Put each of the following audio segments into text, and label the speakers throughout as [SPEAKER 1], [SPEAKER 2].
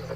[SPEAKER 1] Hey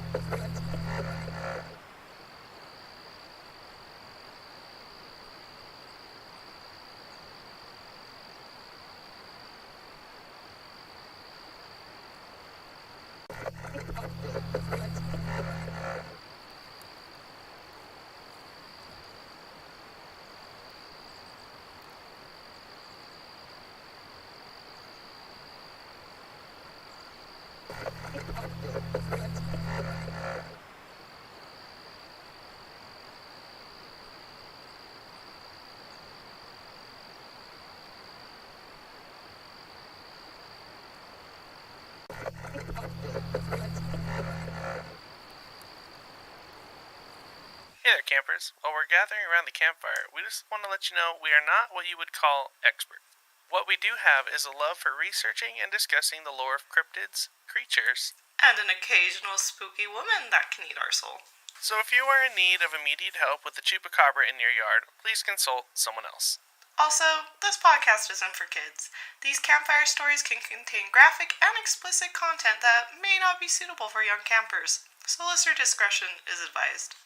[SPEAKER 1] there, campers. While we're gathering around the campfire, we just want to let you know we are not what you would call experts. What we do have is a love for researching and discussing the lore of cryptids, creatures,
[SPEAKER 2] and an occasional spooky woman that can eat our soul.
[SPEAKER 1] So if you are in need of immediate help with the chupacabra in your yard, please consult someone else.
[SPEAKER 2] Also, this podcast isn't for kids. These campfire stories can contain graphic and explicit content that may not be suitable for young campers, so listener discretion is advised.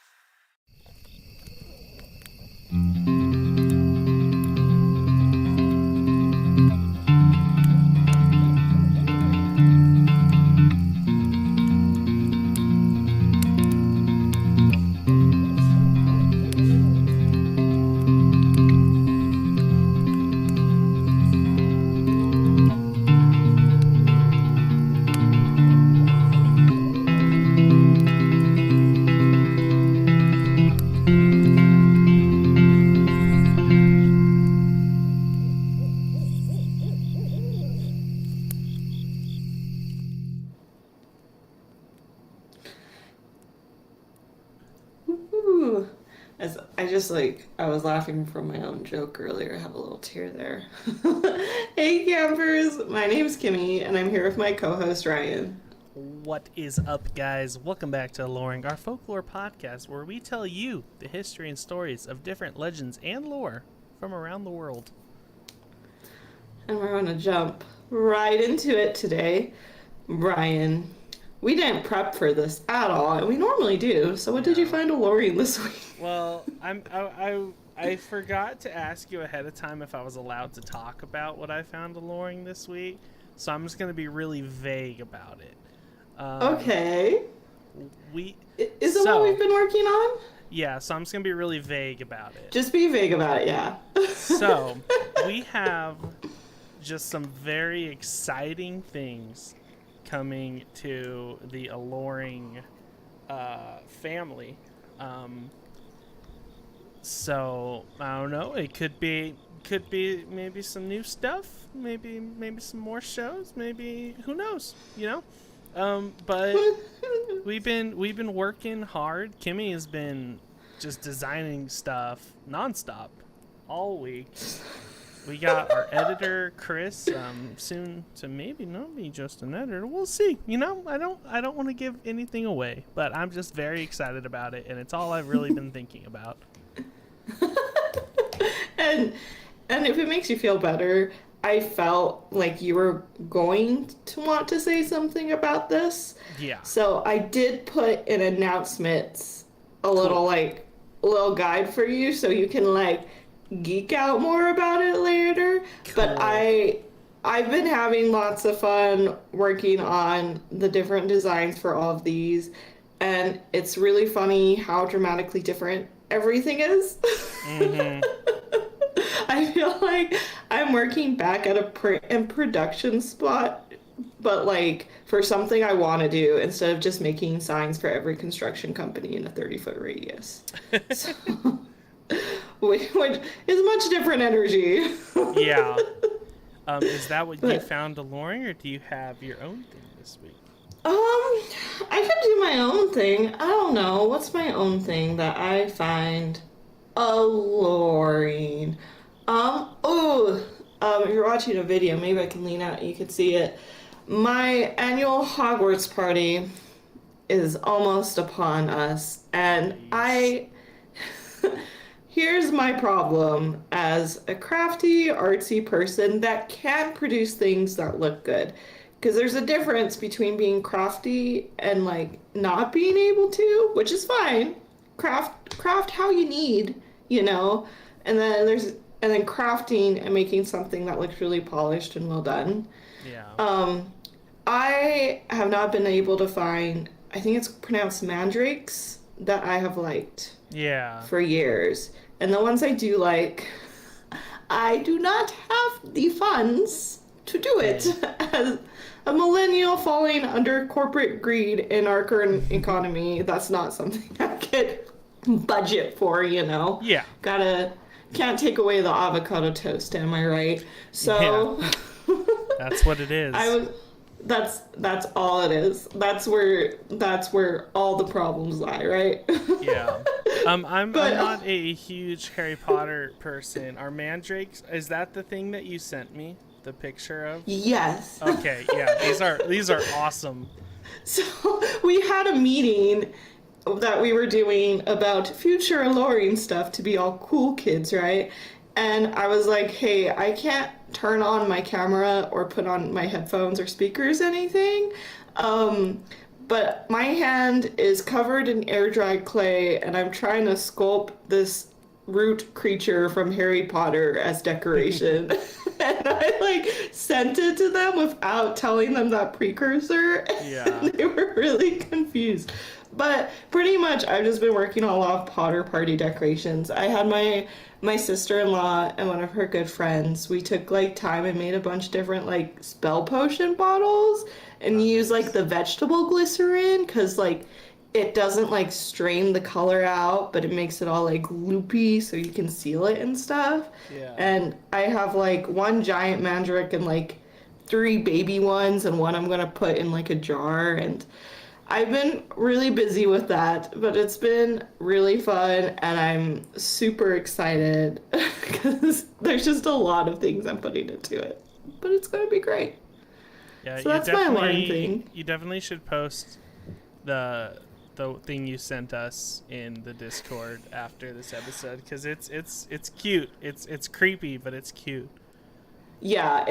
[SPEAKER 2] I was laughing from my own joke earlier. I have a little tear there. Hey campers, my name's Kimmy, and I'm here with my co-host Ryan.
[SPEAKER 1] What is up, guys? Welcome back to Aloreing, our folklore podcast, where we tell you the history and stories of different legends and lore from around the world.
[SPEAKER 2] And we're going to jump right into it today. Ryan, we didn't prep for this at all, and we normally do. So what did you find Aloreing this week?
[SPEAKER 1] Well, I forgot to ask you ahead of time if I was allowed to talk about what I found Aloreing this week, so I'm just going to be really vague about it.
[SPEAKER 2] Okay. Is it what we've been working on?
[SPEAKER 1] Yeah, so I'm just going to be really vague about it.
[SPEAKER 2] Just be vague about it, yeah.
[SPEAKER 1] So, we have just some very exciting things coming to the Aloreing family. So I don't know. It could be maybe some new stuff. Maybe some more shows. Maybe who knows? You know. But we've been working hard. Kimmy has been just designing stuff nonstop all week. We got our editor Chris, soon to maybe not be just an editor. We'll see. You know, I don't want to give anything away, but I'm just very excited about it, and it's all I've really been thinking about.
[SPEAKER 2] and if it makes you feel better, I felt like you were going to want to say something about this.
[SPEAKER 1] Yeah.
[SPEAKER 2] So I did put in announcements a little guide for you so you can geek out more about it later. Cool. But I've been having lots of fun working on the different designs for all of these, and it's really funny how dramatically different everything is. Mm-hmm. I feel like I'm working back at a print and production spot, but for something I want to do instead of just making signs for every construction company in a 30-foot radius. So, which is much different energy.
[SPEAKER 1] Yeah. Is that what you found Aloreing, or do you have your own thing this week?
[SPEAKER 2] I could do my own thing. I don't know. What's my own thing that I find alluring? If you're watching a video, maybe I can lean out and you can see it. My annual Hogwarts party is almost upon us, and here's my problem as a crafty, artsy person that can produce things that look good. because there's a difference between being crafty and like not being able to, which is fine. Craft how you need, you know, and then crafting and making something that looks really polished and well done.
[SPEAKER 1] Yeah.
[SPEAKER 2] I have not been able to find, I think it's pronounced mandrakes, that I have liked
[SPEAKER 1] Yeah.
[SPEAKER 2] for years. And the ones I do like, I do not have the funds to do it. As a millennial falling under corporate greed in our current economy, that's not something I could budget for, you know?
[SPEAKER 1] Yeah.
[SPEAKER 2] Can't take away the avocado toast, am I right? So
[SPEAKER 1] Yeah. That's what it is.
[SPEAKER 2] That's all it is. That's where all the problems lie, right?
[SPEAKER 1] Yeah. I'm not a huge Harry Potter person. Are mandrakes, is that the thing that you sent me the picture of?
[SPEAKER 2] Yes.
[SPEAKER 1] Okay, yeah. These are awesome.
[SPEAKER 2] So we had a meeting that we were doing about future Aloreing stuff to be all cool kids, right? And I was like, hey, I can't turn on my camera or put on my headphones or speakers, anything. But my hand is covered in air-dried clay, and I'm trying to sculpt this root creature from Harry Potter as decoration. And I like sent it to them without telling them that precursor.
[SPEAKER 1] Yeah.
[SPEAKER 2] And they were really confused. But pretty much I've just been working on a lot of Potter party decorations. I had my sister-in-law and one of her good friends, we took like time and made a bunch of different like spell potion bottles and used like the vegetable glycerin because like it doesn't like strain the color out, but it makes it all like loopy so you can seal it and stuff.
[SPEAKER 1] Yeah.
[SPEAKER 2] And I have like one giant mandrake and like 3 baby ones, and one I'm gonna put in like a jar. And I've been really busy with that, but it's been really fun, and I'm super excited because there's just a lot of things I'm putting into it. But it's going to be great.
[SPEAKER 1] Yeah,
[SPEAKER 2] so that's my alarm thing.
[SPEAKER 1] You definitely should post the thing you sent us in the Discord after this episode because it's cute. It's creepy, but it's cute.
[SPEAKER 2] Yeah,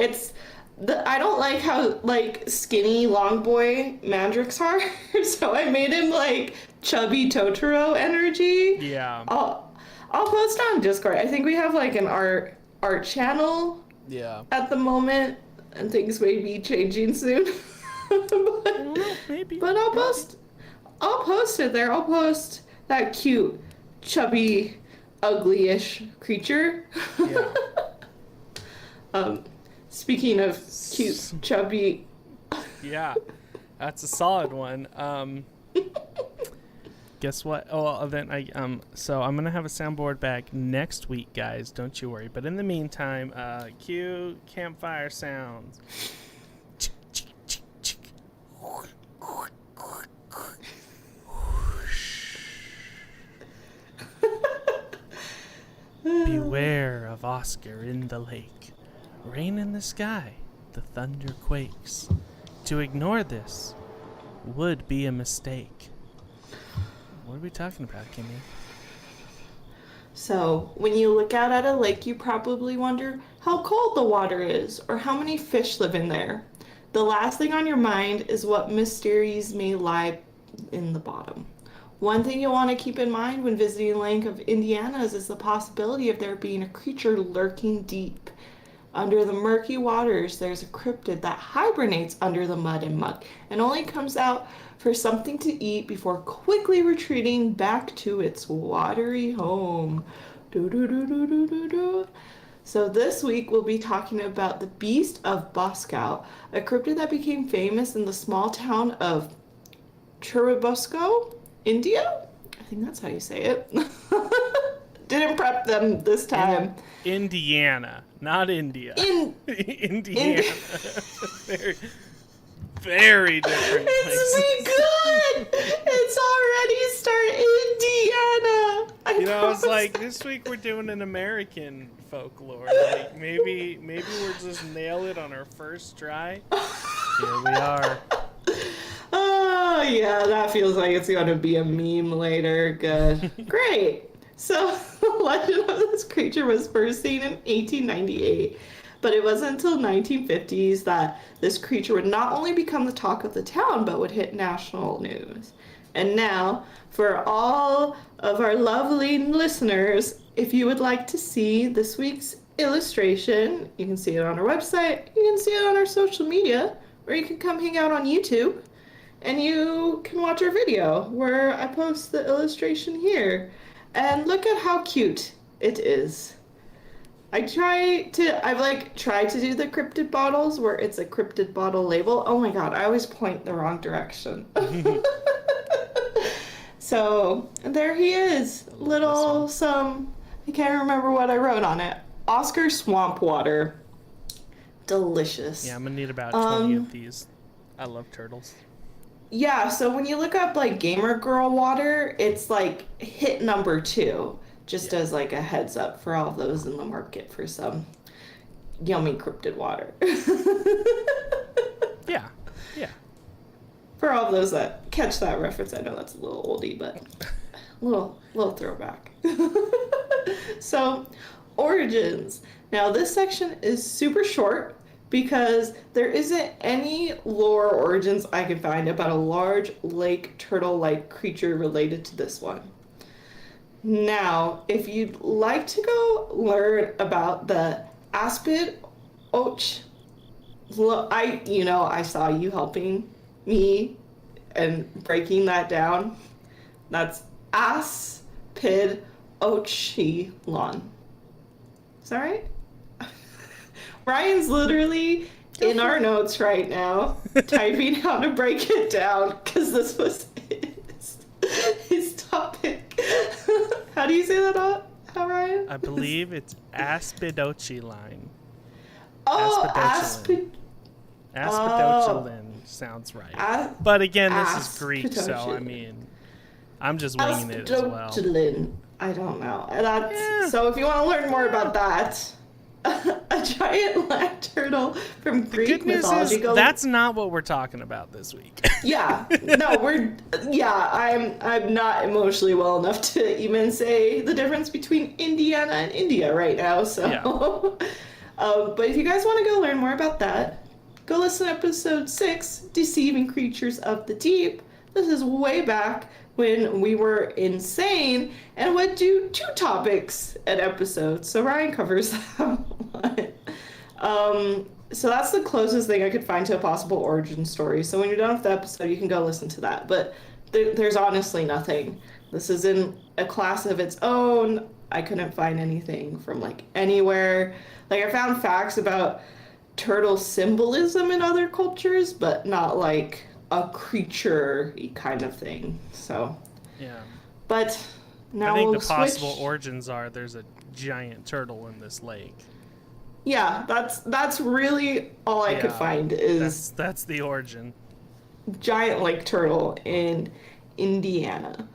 [SPEAKER 2] I don't like how like skinny long boy mandrakes are, so I made him like chubby Totoro energy.
[SPEAKER 1] Yeah.
[SPEAKER 2] I'll post on Discord. I think we have like an art channel.
[SPEAKER 1] Yeah.
[SPEAKER 2] At the moment, and things may be changing soon.
[SPEAKER 1] Maybe.
[SPEAKER 2] But I'll post it there. I'll post that cute, chubby, ugly-ish creature.
[SPEAKER 1] Yeah.
[SPEAKER 2] Speaking of cute, chubby.
[SPEAKER 1] Yeah, that's a solid one. Guess what? Oh, then so I'm gonna have a soundboard back next week, guys. Don't you worry. But in the meantime, cue campfire sounds. Beware of Oscar in the lake. Rain in the sky, the thunder quakes. To ignore this would be a mistake. What are we talking about, Kimmy?
[SPEAKER 2] So, when you look out at a lake, you probably wonder how cold the water is or how many fish live in there. The last thing on your mind is what mysteries may lie in the bottom. One thing you'll want to keep in mind when visiting Lake of Indiana is the possibility of there being a creature lurking deep. Under the murky waters, there's a cryptid that hibernates under the mud and muck and only comes out for something to eat before quickly retreating back to its watery home. So this week we'll be talking about the Beast of Busco, a cryptid that became famous in the small town of Churubusco, India? I think that's how you say it. Didn't prep them this time.
[SPEAKER 1] Indiana, not India. Indiana. Very, very different places.
[SPEAKER 2] It's good. It's already start Indiana.
[SPEAKER 1] I was like, this week we're doing an American folklore. Like maybe we'll just nail it on our first try. Here we are.
[SPEAKER 2] Oh yeah, that feels like it's gonna be a meme later. Good. Great. So, the legend of this creature was first seen in 1898 But it wasn't until 1950s that this creature would not only become the talk of the town, but would hit national news. And now, for all of our lovely listeners, if you would like to see this week's illustration, you can see it on our website, you can see it on our social media, or you can come hang out on YouTube and you can watch our video where I post the illustration here. And look at how cute it is. I've tried to do the cryptid bottles where it's a cryptid bottle label. Oh my god, I always point the wrong direction. So there he is. I can't remember what I wrote on it. Oscar Swamp Water. Delicious.
[SPEAKER 1] Yeah, I'm gonna need about 20 of these. I love turtles.
[SPEAKER 2] Yeah, so when you look up like Gamer Girl water, it's like hit number 2. Just as like a heads up for all those in the market for some yummy cryptid water.
[SPEAKER 1] Yeah.
[SPEAKER 2] For all those that catch that reference, I know that's a little oldie, but a little throwback. So, origins. Now this section is super short because there isn't any lore origins I could find about a large lake turtle-like creature related to this one. Now, if you'd like to go learn about the Aspid Och, I saw you helping me and breaking that down. That's Aspid Ochilon. Is that right? Ryan's literally in our notes right now, typing how to break it down, because this was his topic. How do you say that out, Ryan?
[SPEAKER 1] I believe it's Aspidochilin.
[SPEAKER 2] Oh,
[SPEAKER 1] Aspidochilin sounds right. But again, this is Greek, so I mean, I'm just winging it as well.
[SPEAKER 2] I don't know. So if you want to learn more about that, a giant land turtle from Greek mythology.
[SPEAKER 1] That's not what we're talking about this week.
[SPEAKER 2] Yeah. No, I'm not emotionally well enough to even say the difference between Indiana and India right now. So, yeah. But if you guys want to go learn more about that, go listen to episode 6, Deceiving Creatures of the Deep. This is way back when we were insane and would do 2 topics an episode. So Ryan covers that one. So that's the closest thing I could find to a possible origin story. So when you're done with the episode, you can go listen to that. But there's honestly nothing. This is in a class of its own. I couldn't find anything from like anywhere. Like I found facts about turtle symbolism in other cultures, but not like a creature kind of thing. So
[SPEAKER 1] yeah,
[SPEAKER 2] but now
[SPEAKER 1] I think the possible origins are there's a giant turtle in this lake.
[SPEAKER 2] Yeah, that's really all I could find is
[SPEAKER 1] that's the origin.
[SPEAKER 2] Giant lake turtle in Indiana.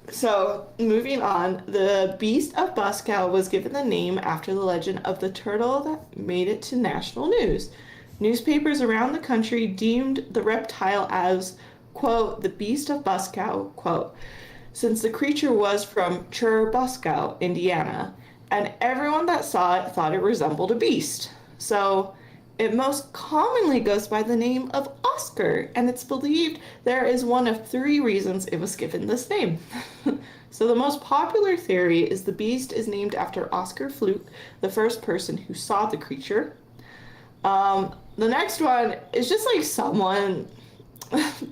[SPEAKER 2] So moving on, the Beast of Busco was given the name after the legend of the turtle that made it to national news. Newspapers around the country deemed the reptile as, quote, the Beast of Busco, quote, since the creature was from Churubusco, Indiana, and everyone that saw it thought it resembled a beast. So it most commonly goes by the name of Oscar, and it's believed there is one of 3 reasons it was given this name. So the most popular theory is the beast is named after Oscar Fluk, the first person who saw the creature. The next one is just like someone,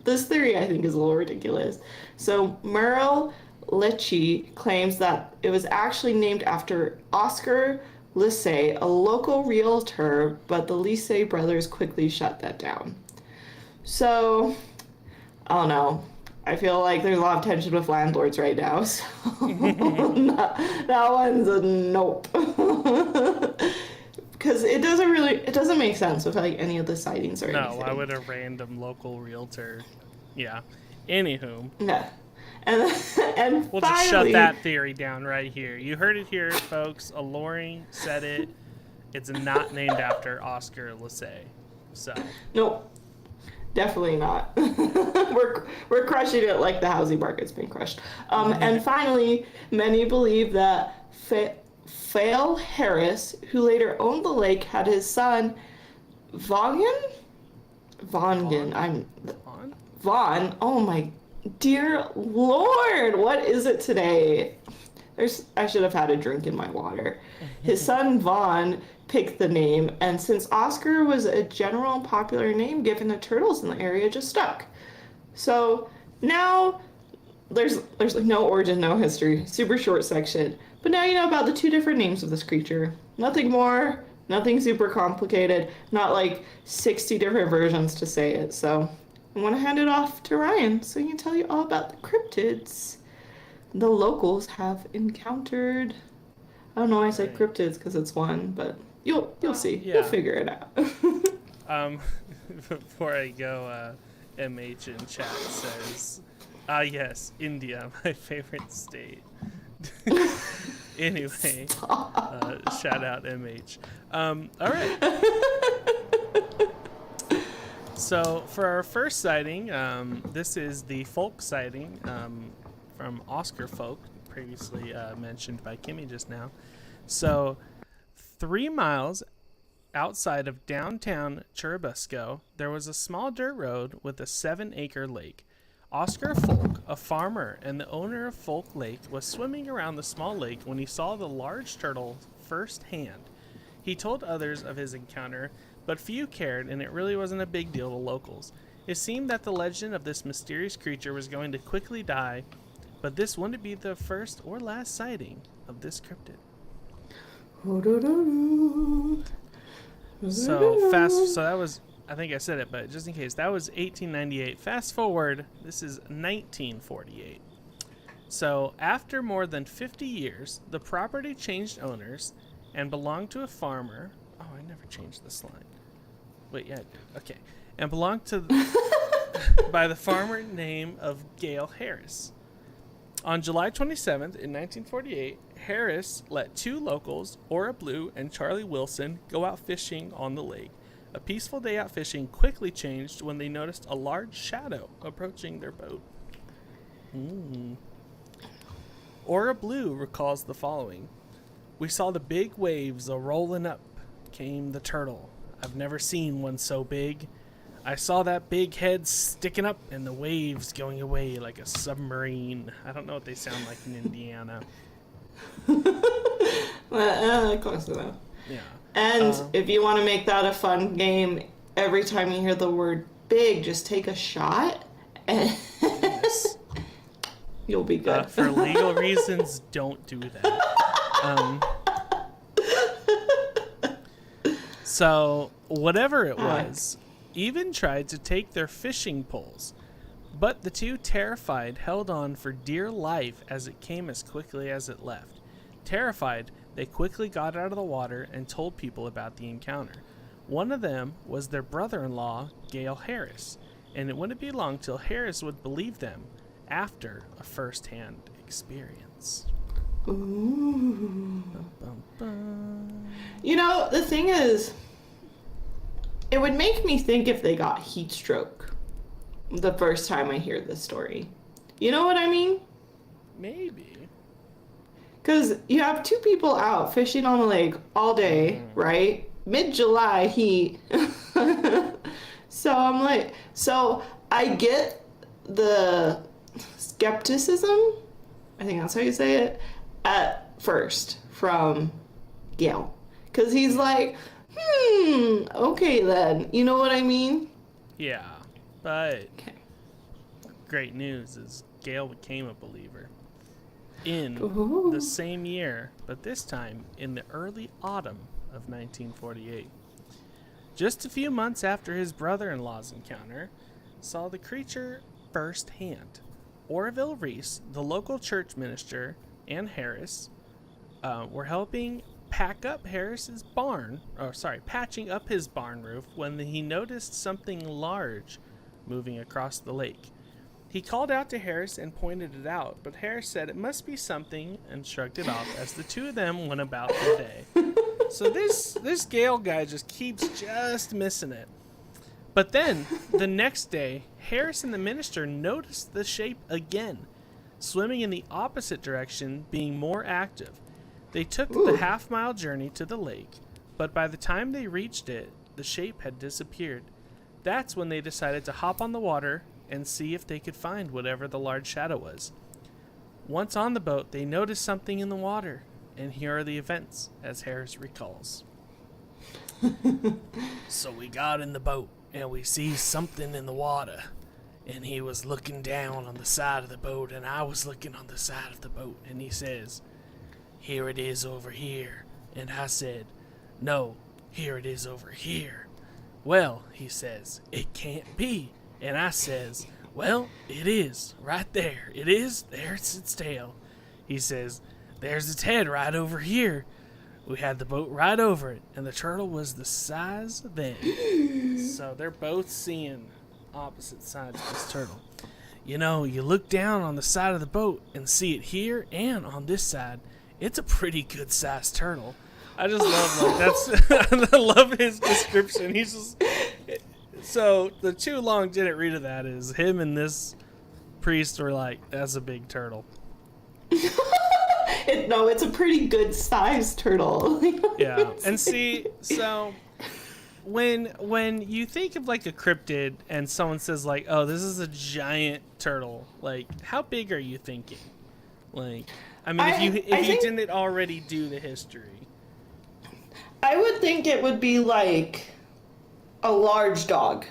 [SPEAKER 2] this theory I think is a little ridiculous. So Merle Lecce claims that it was actually named after Oscar Lecce, a local realtor, but the Lecce brothers quickly shut that down. So, I don't know. I feel like there's a lot of tension with landlords right now, so that one's a nope. Because it doesn't make sense with like any of the sightings or anything.
[SPEAKER 1] No, why would a random local realtor? Yeah. Anywho.
[SPEAKER 2] Yeah. And
[SPEAKER 1] we'll
[SPEAKER 2] finally,
[SPEAKER 1] just shut that theory down right here. You heard it here, folks. Aloreing said it. It's not named after Oscar Lecce. So.
[SPEAKER 2] Nope. Definitely not. We're crushing it like the housing market's been crushed. And finally, many believe that Phale Harris, who later owned the lake, had his son Vaughan? Vaughan.
[SPEAKER 1] Vaughn?
[SPEAKER 2] Vaughn. Oh my dear Lord, what is it today? I should have had a drink in my water. His son Vaughn picked the name, and since Oscar was a general and popular name given to turtles in the area, just stuck. So now there's like no origin, no history, super short section. But now you know about the two different names of this creature. Nothing more, nothing super complicated, not like 60 different versions to say it. So I want to hand it off to Ryan so he can tell you all about the cryptids the locals have encountered. I don't know why I said cryptids because it's one, but you'll see.
[SPEAKER 1] Yeah.
[SPEAKER 2] You'll figure it out.
[SPEAKER 1] Before I go, MH in chat says, yes, India, my favorite state. Anyway, shout out MH. All right. So for our first sighting, this is the folk sighting from Oscar Folk, previously mentioned by Kimmy just now. So 3 miles outside of downtown Churubusco, there was a small dirt road with a 7-acre lake. Oscar Folk, a farmer and the owner of Fluk Lake, was swimming around the small lake when he saw the large turtle firsthand. He told others of his encounter, but few cared, and it really wasn't a big deal to locals. It seemed that the legend of this mysterious creature was going to quickly die, but this wouldn't be the first or last sighting of this cryptid. So that was, I think I said it, but just in case, that was 1898. Fast forward, this is 1948. So after more than 50 years, the property changed owners and belonged to a farmer. Oh, I never changed this line. Wait, yeah, okay. And belonged to by the farmer name of Gale Harris. On July 27th, in 1948, Harris let 2 locals, Ora Blue and Charlie Wilson, go out fishing on the lake. A peaceful day out fishing quickly changed when they noticed a large shadow approaching their boat. Ora Blue recalls the following. We saw the big waves a-rolling up. Came the turtle. I've never seen one so big. I saw that big head sticking up and the waves going away like a submarine. I don't know what they sound like in Indiana.
[SPEAKER 2] Close enough.
[SPEAKER 1] Yeah.
[SPEAKER 2] And if you want to make that a fun game, every time you hear the word big, just take a shot and you'll be good.
[SPEAKER 1] For legal reasons, don't do that. So, whatever it was, even tried to take their fishing poles, but the 2, terrified, held on for dear life as it came as quickly as it left. Terrified, they quickly got out of the water and told people about the encounter. One of them was their brother-in-law, Gale Harris, and it wouldn't be long till Harris would believe them after a first-hand experience.
[SPEAKER 2] Ooh. You know, the thing is, it would make me think if they got heat stroke the first time I hear this story. You know what I mean?
[SPEAKER 1] Maybe.
[SPEAKER 2] Because you have 2 people out fishing on the lake all day, right? Mid-July heat. So I get the skepticism, I think that's how you say it, at first from Gale. Because he's like, okay then. You know what I mean?
[SPEAKER 1] Yeah, but great news is Gale became a believer in the same year, but this time in the early autumn of 1948. Just a few months after his brother-in-law's encounter, saw the creature firsthand. Orville Reese, the local church minister, and Harris were helping patching up his barn roof when he noticed something large moving across the lake. He called out to Harris and pointed it out, but Harris said it must be something and shrugged it off as the 2 of them went about their day. So this Gale guy just keeps missing it. But then, the next day, Harris and the minister noticed the shape again, swimming in the opposite direction, being more active. They took the half-mile journey to the lake, but by the time they reached it, the shape had disappeared. That's when they decided to hop on the water and see if they could find whatever the large shadow was. Once on the boat, they noticed something in the water, and here are the events, as Harris recalls. So we got in the boat, and we see something in the water, and he was looking down on the side of the boat, and I was looking on the side of the boat, and he says, "Here it is over here," and I said, "No, here it is over here." "Well," he says, "it can't be," and I says, "Well, it is, right there. It is, there's its tail." He says, "There's its head right over here." We had the boat right over it, and the turtle was the size then. So they're both seeing opposite sides of this turtle. You know, you look down on the side of the boat and see it here and on this side. It's a pretty good sized turtle. I just love I love his description. He's just so the too long didn't read of that is him and this priest were like, "That's a big turtle."
[SPEAKER 2] No, it's a pretty good sized turtle.
[SPEAKER 1] Yeah, and see, so when you think of like a cryptid and someone says like, "Oh, this is a giant turtle," like how big are you thinking? Like, I mean, if you didn't already do the history,
[SPEAKER 2] I would think it would be like a large dog.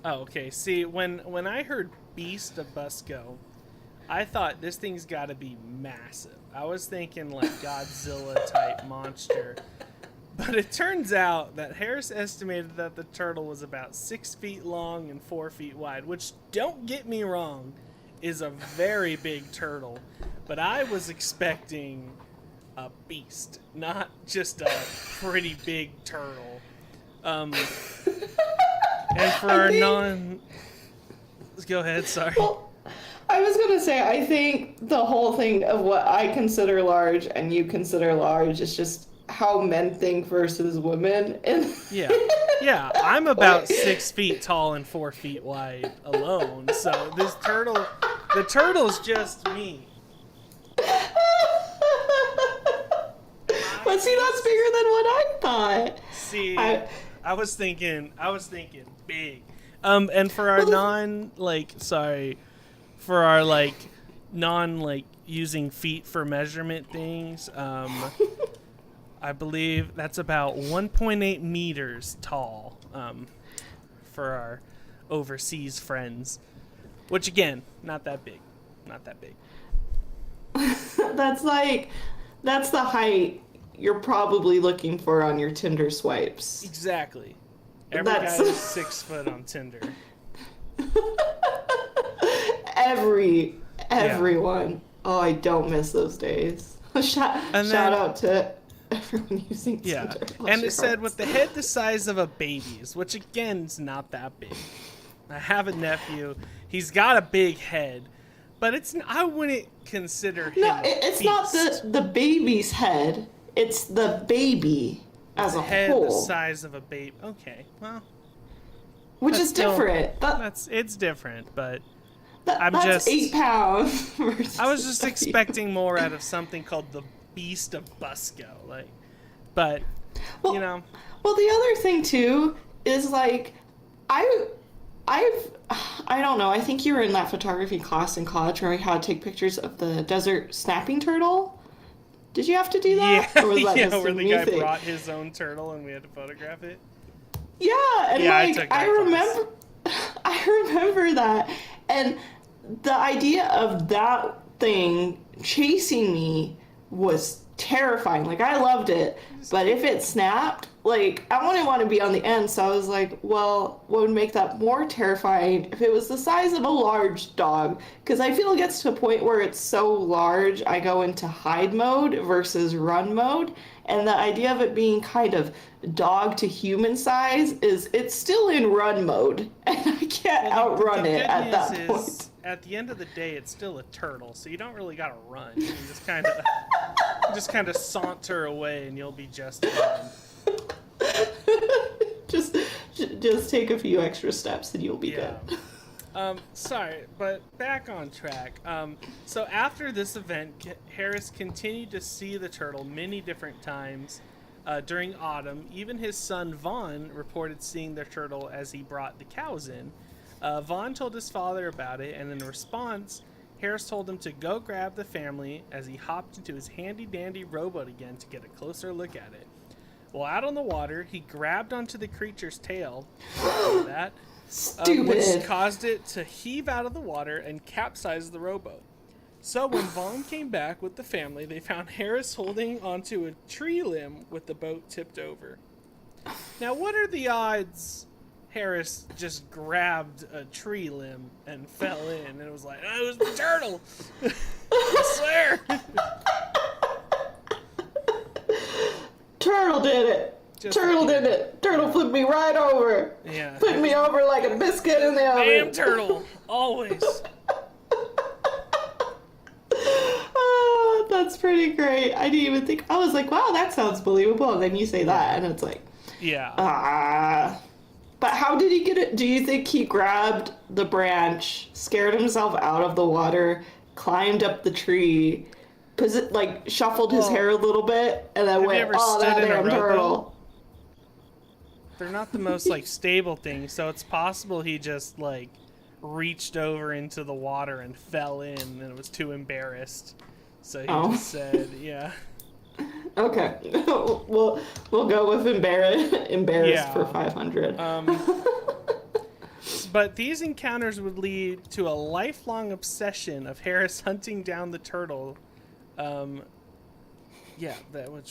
[SPEAKER 1] Oh, okay. See, when I heard Beast of Busco, I thought this thing's got to be massive. I was thinking like Godzilla type monster. But it turns out that Harris estimated that the turtle was about 6 feet long and 4 feet wide, which, don't get me wrong, is a very big turtle. But I was expecting a beast, not just a pretty big turtle. And for go ahead, sorry.
[SPEAKER 2] Well, I was going to say, I think the whole thing of what I consider large and you consider large is just how men think versus women. And
[SPEAKER 1] yeah, I'm about 6 feet tall and 4 feet wide alone. So the turtle's just me.
[SPEAKER 2] But see, that's bigger than what I thought.
[SPEAKER 1] See, I was thinking big. And for our non using feet for measurement things, I believe that's about 1.8 meters tall, for our overseas friends, which again, not that big.
[SPEAKER 2] That's the height you're probably looking for on your Tinder swipes.
[SPEAKER 1] Exactly. Every guy is 6 foot on Tinder.
[SPEAKER 2] Everyone. Yeah. Oh, I don't miss those days. Shout out to everyone using Tinder.
[SPEAKER 1] And it said with the head the size of a baby's, which again is not that big. I have a nephew. He's got a big head, but I wouldn't consider him
[SPEAKER 2] it's
[SPEAKER 1] beast.
[SPEAKER 2] Not the baby's head. It's the baby as a
[SPEAKER 1] head
[SPEAKER 2] whole.
[SPEAKER 1] The size of a baby. Okay, well,
[SPEAKER 2] which is different.
[SPEAKER 1] It's different, but
[SPEAKER 2] that's 8 pounds.
[SPEAKER 1] I was just expecting more out of something called the Beast of Busco, Well, the
[SPEAKER 2] other thing too is like, I don't know. I think you were in that photography class in college where we had to take pictures of the desert snapping turtle. Did you have to do that?
[SPEAKER 1] Yeah,
[SPEAKER 2] or was that just
[SPEAKER 1] where the guy
[SPEAKER 2] thing?
[SPEAKER 1] brought his own turtle and we had to photograph it.
[SPEAKER 2] Yeah, and I remember that, and the idea of that thing chasing me was terrifying. Like, I loved it, but if it snapped, like, I wouldn't want to be on the end, so I was like, well, what would make that more terrifying if it was the size of a large dog? Because I feel it gets to a point where it's so large, I go into hide mode versus run mode, and the idea of it being kind of dog to human size is it's still in run mode, and I can't outrun it at that point.
[SPEAKER 1] At the end of the day, it's still a turtle, so you don't really gotta run. You can just kind of saunter away, and you'll be just fine.
[SPEAKER 2] just take a few extra steps, and you'll be good.
[SPEAKER 1] Sorry, but back on track. So after this event, Harris continued to see the turtle many different times during autumn. Even his son Vaughn reported seeing the turtle as he brought the cows in. Vaughn told his father about it, and in response, Harris told him to go grab the family as he hopped into his handy-dandy rowboat again to get a closer look at it. While out on the water, he grabbed onto the creature's tail. That. Which caused it to heave out of the water and capsize the rowboat. So when Vaughn came back with the family, they found Harris holding onto a tree limb with the boat tipped over. Now, what are the odds Harris just grabbed a tree limb and fell in and it was like, oh, it was the turtle! I swear!
[SPEAKER 2] Turtle did it! Turtle did it. Turtle flipped me right over.
[SPEAKER 1] Yeah.
[SPEAKER 2] Put me over like a biscuit in the oven.
[SPEAKER 1] Damn turtle. Always.
[SPEAKER 2] Oh, that's pretty great. I didn't even think. I was like, wow, that sounds believable. And then you say that, and it's like,
[SPEAKER 1] yeah.
[SPEAKER 2] But how did he get it? Do you think he grabbed the branch, scared himself out of the water, climbed up the tree, shuffled his hair a little bit, and then went, oh, that damn turtle.
[SPEAKER 1] They're not the most stable things, so it's possible he just reached over into the water and fell in and was too embarrassed. So he just said, yeah.
[SPEAKER 2] Okay. we'll go with embarrassed for 500.
[SPEAKER 1] But these encounters would lead to a lifelong obsession of Harris hunting down the turtle. Which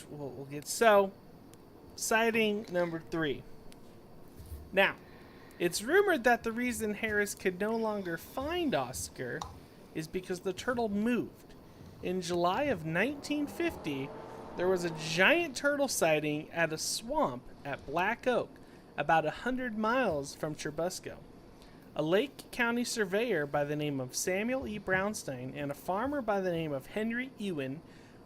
[SPEAKER 1] we'll get. So, sighting number 3. Now, it's rumored that the reason Harris could no longer find Oscar is because the turtle moved. In July of 1950, there was a giant turtle sighting at a swamp at Black Oak, about 100 miles from Churubusco. A Lake County surveyor by the name of Samuel E. Brownstein and a farmer by the name of Henry Ewan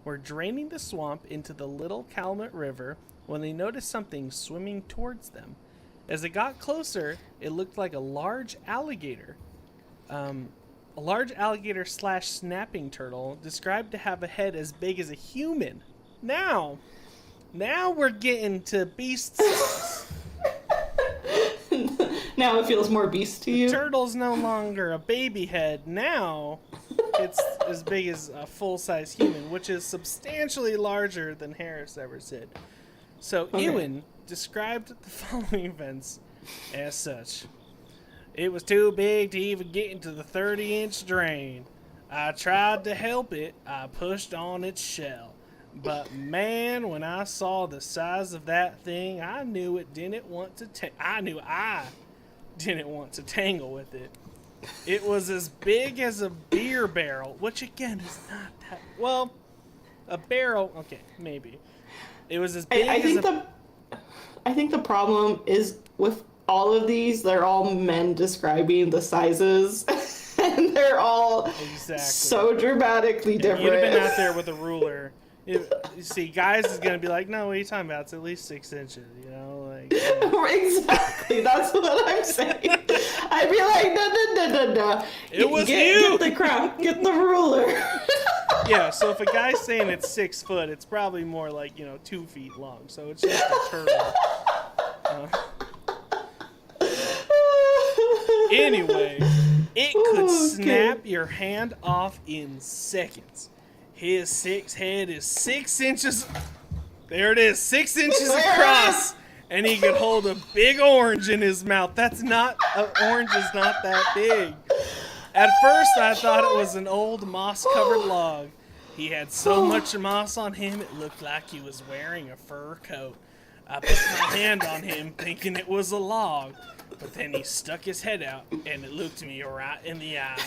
[SPEAKER 1] were draining the swamp into the Little Calumet River when they noticed something swimming towards them. As it got closer, it looked like a large alligator. A large alligator / snapping turtle described to have a head as big as a human. Now we're getting to beast size.
[SPEAKER 2] Now it feels more beast to you.
[SPEAKER 1] The turtle's no longer a baby head. Now it's as big as a full-size human, which is substantially larger than Harris ever said. So Ewan described the following events as such. It was too big to even get into the 30-inch drain. I tried to help it. I pushed on its shell. But man, when I saw the size of that thing, I knew it didn't want to I didn't want to tangle with it. It was as big as a beer barrel, which again is not that well. A barrel, okay, maybe. It was as big
[SPEAKER 2] I think the problem is with all of these, they're all men describing the sizes, and they're all so dramatically different.
[SPEAKER 1] You'd have been out there with a ruler. You see, guys is gonna be like, no, what are you talking about? It's at least 6 inches,
[SPEAKER 2] Exactly, that's what I'm saying. I'd be like, no.
[SPEAKER 1] It was
[SPEAKER 2] you. Get the crown, get the ruler.
[SPEAKER 1] Yeah, so if a guy's saying it's 6 foot, it's probably more like 2 feet long. So it's just a turtle. Anyway, it could snap your hand off in seconds. His head is 6 inches. There it is, 6 inches across, and he could hold a big orange in his mouth. Orange is not that big. At first, I thought it was an old moss-covered log. He had so much moss on him, it looked like he was wearing a fur coat. I put my hand on him, thinking it was a log, but then he stuck his head out, and it looked me right in the eye.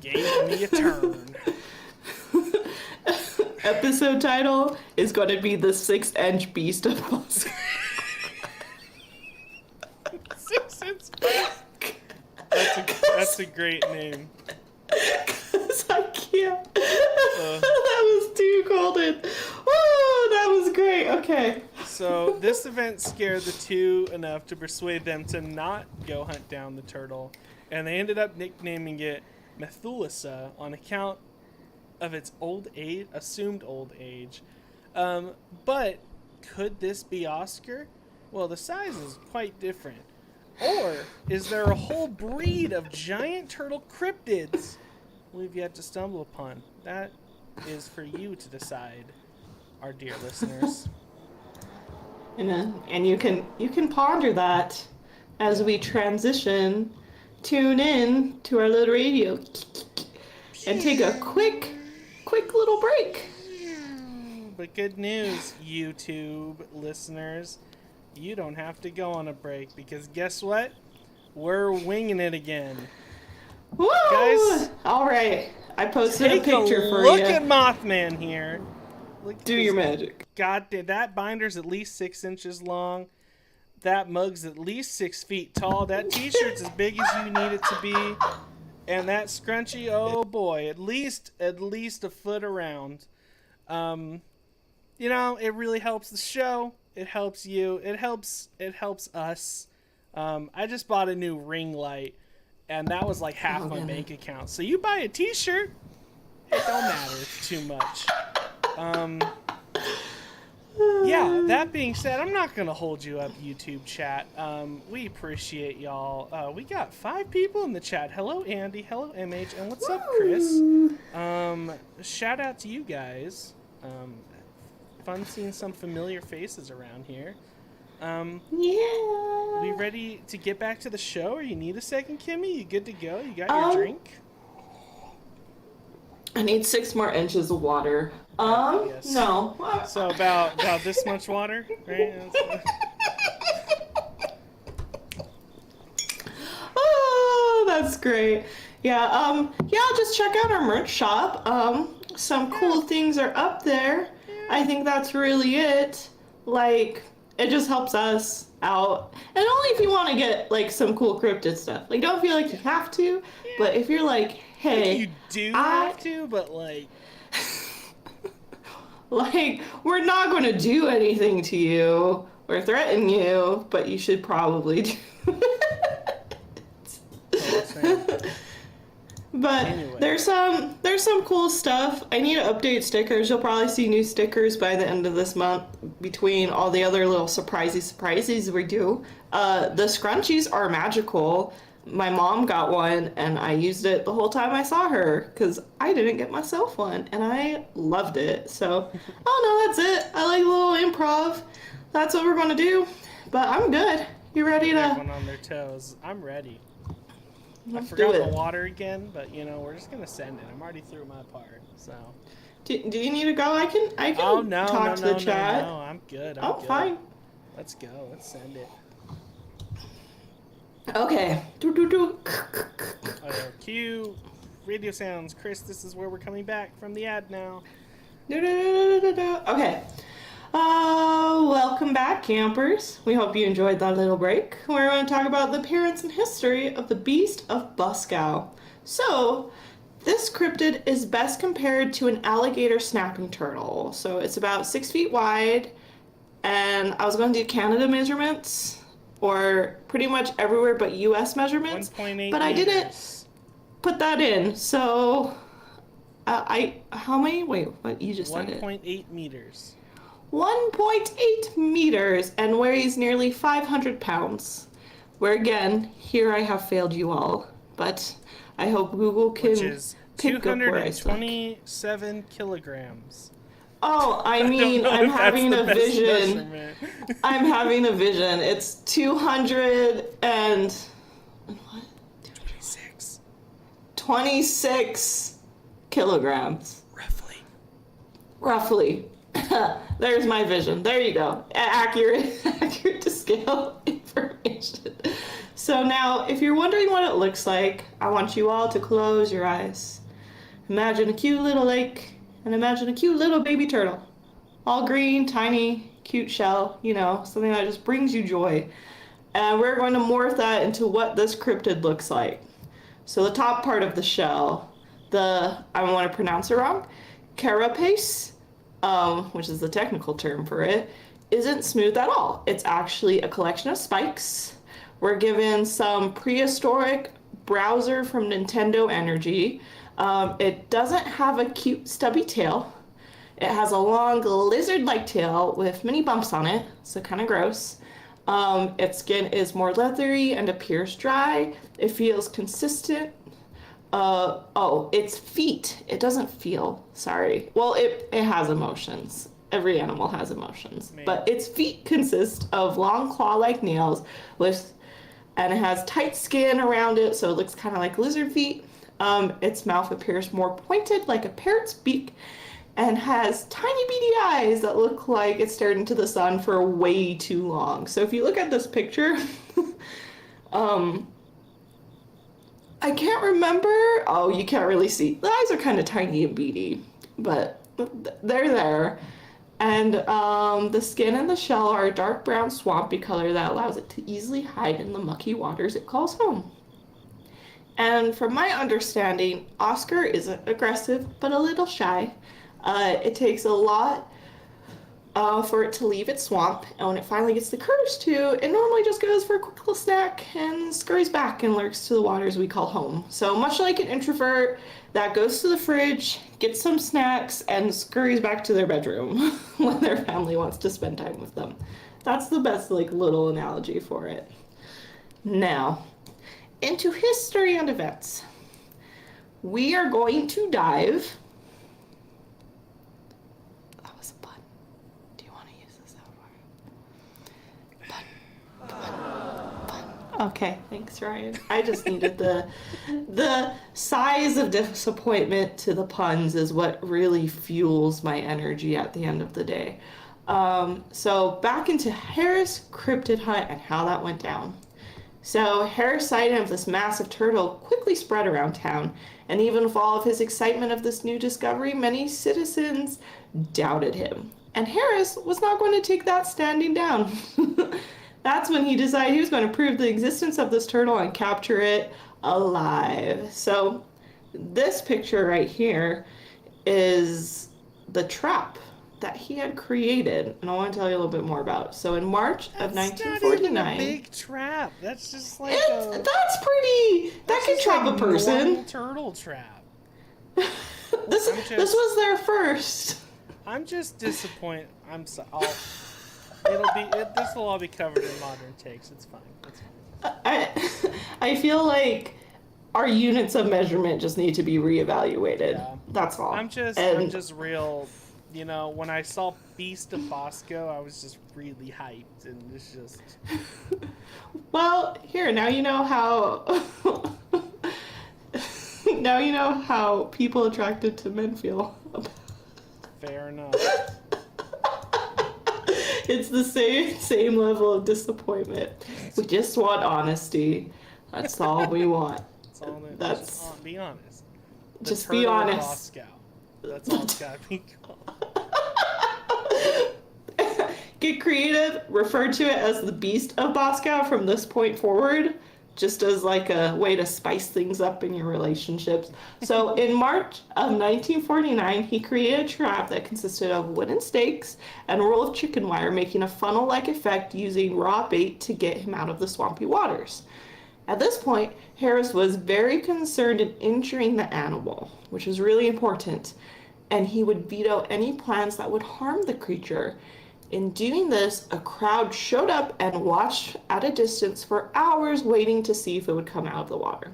[SPEAKER 1] Gave me a turn.
[SPEAKER 2] Episode title is going to be The 6-Inch Beast of Busco.
[SPEAKER 1] 6-inch Beast. That's a great name.
[SPEAKER 2] Cause I can't. That was too golden. Oh, that was great. Okay.
[SPEAKER 1] So this event scared the two enough to persuade them to not go hunt down the turtle, and they ended up nicknaming it Methuselah on account of its assumed old age. But could this be Oscar? Well, the size is quite different. Or is there a whole breed of giant turtle cryptids we've yet to stumble upon? That is for you to decide, our dear listeners.
[SPEAKER 2] And you can ponder that as we transition. Tune in to our little radio and take a quick little break.
[SPEAKER 1] But good news, YouTube listeners. You don't have to go on a break because guess what? We're winging it again.
[SPEAKER 2] Woo!
[SPEAKER 1] Guys,
[SPEAKER 2] all right. I posted a picture for
[SPEAKER 1] you.
[SPEAKER 2] you.
[SPEAKER 1] Look at Mothman here.
[SPEAKER 2] Do your magic.
[SPEAKER 1] God damn, that binder's at least 6 inches long. That mug's at least 6 feet tall. That t-shirt's as big as you need it to be. And that scrunchie, oh boy, at least a foot around. You know, it really helps the show. It helps you. It helps us. I just bought a new ring light, and that was like half my bank account. So you buy a t-shirt, it don't matter too much. Yeah, that being said, I'm not going to hold you up, YouTube chat. We appreciate y'all. We got 5 people in the chat. Hello, Andy. Hello, MH. And what's up, Chris? Shout out to you guys. Fun seeing some familiar faces around here.
[SPEAKER 2] Yeah.
[SPEAKER 1] We ready to get back to the show, or you need a second, Kimmy? You good to go? You got your drink?
[SPEAKER 2] I need 6 more inches of water.
[SPEAKER 1] Yes.
[SPEAKER 2] No.
[SPEAKER 1] So about this much water, right?
[SPEAKER 2] Oh, that's great. Yeah, just check out our merch shop. Some cool things are up there. I think that's really it. Like, it just helps us out. And only if you want to get, like, some cool cryptid stuff. Like, don't feel like you have to, but if you're like, hey...
[SPEAKER 1] You do have to, but, like...
[SPEAKER 2] like, we're not going to do anything to you or threaten you, but you should probably do it. But anyway. There's some cool stuff. I need to update stickers. You'll probably see new stickers by the end of this month between all the other little surprises we do. The scrunchies are magical. My mom got one and I used it the whole time I saw her because I didn't get myself one and I loved it. So, oh no, that's it. I like a little improv. That's what we're going to do. But I'm good. You ready to...
[SPEAKER 1] Everyone on their toes. I'm ready. I
[SPEAKER 2] Let's
[SPEAKER 1] forgot the water again, but you know, we're just gonna send it. I'm already through my part, so.
[SPEAKER 2] Do you need to go? I can talk to the chat.
[SPEAKER 1] No, I'm good. I'm good.
[SPEAKER 2] Fine.
[SPEAKER 1] Let's go. Let's send it.
[SPEAKER 2] Okay.
[SPEAKER 1] Cue radio sounds. Chris, this is where we're coming back from the ad now.
[SPEAKER 2] Okay. Welcome back, campers. We hope you enjoyed that little break. We're going to talk about the appearance and history of the Beast of Busco. So, this cryptid is best compared to an alligator snapping turtle. So, it's about 6 feet wide, and I was going to do Canada measurements, or pretty much everywhere but U.S. measurements, but I didn't put that in. So, how many? Wait, what? You just said it.
[SPEAKER 1] 1.8 meters.
[SPEAKER 2] 1.8 meters and weighs nearly 500 pounds. Where again, here I have failed you all, but I hope Google can pick up where I suck.
[SPEAKER 1] 227 kilograms.
[SPEAKER 2] Oh, I mean, I'm having a vision. I'm having a vision. It's 200 and... what? 26 kilograms. Roughly. There's my vision. There you go. Accurate to scale information. So now, if you're wondering what it looks like, I want you all to close your eyes. Imagine a cute little lake, and imagine a cute little baby turtle. All green, tiny, cute shell, you know, something that just brings you joy. And we're going to morph that into what this cryptid looks like. So the top part of the shell, I don't want to pronounce it wrong, carapace, which is the technical term for it, isn't smooth at all. It's actually a collection of spikes. We're given some prehistoric browser from Nintendo Energy. It doesn't have a cute stubby tail. It has a long lizard-like tail with many bumps on it, so kind of gross. Its skin is more leathery and appears dry. It feels consistent. Its feet. It doesn't feel, sorry. Well, it has emotions. Every animal has emotions.
[SPEAKER 1] Maybe.
[SPEAKER 2] But its feet consist of long claw-like nails and it has tight skin around it, so it looks kind of like lizard feet. Its mouth appears more pointed like a parrot's beak and has tiny beady eyes that look like it stared into the sun for way too long. So if you look at this picture, I can't remember. Oh, you can't really see. The eyes are kind of tiny and beady, but they're there. And the skin and the shell are a dark brown swampy color that allows it to easily hide in the mucky waters it calls home. And from my understanding, Oscar isn't aggressive, but a little shy. It takes a lot for it to leave its swamp, and when it finally gets the courage to, it normally just goes for a quick little snack and scurries back and lurks to the waters we call home. So much like an introvert that goes to the fridge, gets some snacks, and scurries back to their bedroom when their family wants to spend time with them. That's the best little analogy for it. Now, into history and events. We are going to dive. That was a pun. Do you want to use this out word? Pun. Okay, thanks, Ryan. I just needed the size of disappointment to the puns is what really fuels my energy at the end of the day. So back into Harris cryptid hunt and how that went down. So Harris' sighting of this massive turtle quickly spread around town, and even with all of his excitement of this new discovery, many citizens doubted him. And Harris was not going to take that standing down. That's when he decided he was going to prove the existence of this turtle and capture it alive. So this picture right here is the trap that he had created, and I want to tell you a little bit more about. So in March of 1949,
[SPEAKER 1] not even a big trap. That's just like
[SPEAKER 2] that's pretty. That could trap a person.
[SPEAKER 1] Turtle trap.
[SPEAKER 2] This was their first.
[SPEAKER 1] I'm just disappointed. This will all be covered in modern takes. It's fine. It's fine.
[SPEAKER 2] I feel like our units of measurement just need to be reevaluated. Yeah. That's all.
[SPEAKER 1] I'm just real. You know, when I saw Beast of Busco, I was just really hyped, and it's just...
[SPEAKER 2] Well, here, now you know how... now you know how people attracted to men feel.
[SPEAKER 1] Fair enough.
[SPEAKER 2] It's the same level of disappointment. We just want honesty. That's all we want.
[SPEAKER 1] Be honest.
[SPEAKER 2] Just be honest.
[SPEAKER 1] Busco. That's all it's gotta be called.
[SPEAKER 2] Get creative. Refer to it as the Beast of Busco from this point forward, just as like a way to spice things up in your relationships. So in March of 1949, he created a trap that consisted of wooden stakes and a roll of chicken wire, making a funnel-like effect using raw bait to get him out of the swampy waters. At this point, Harris was very concerned in injuring the animal, which is really important, and he would veto any plans that would harm the creature. In doing this, a crowd showed up and watched at a distance for hours, waiting to see if it would come out of the water.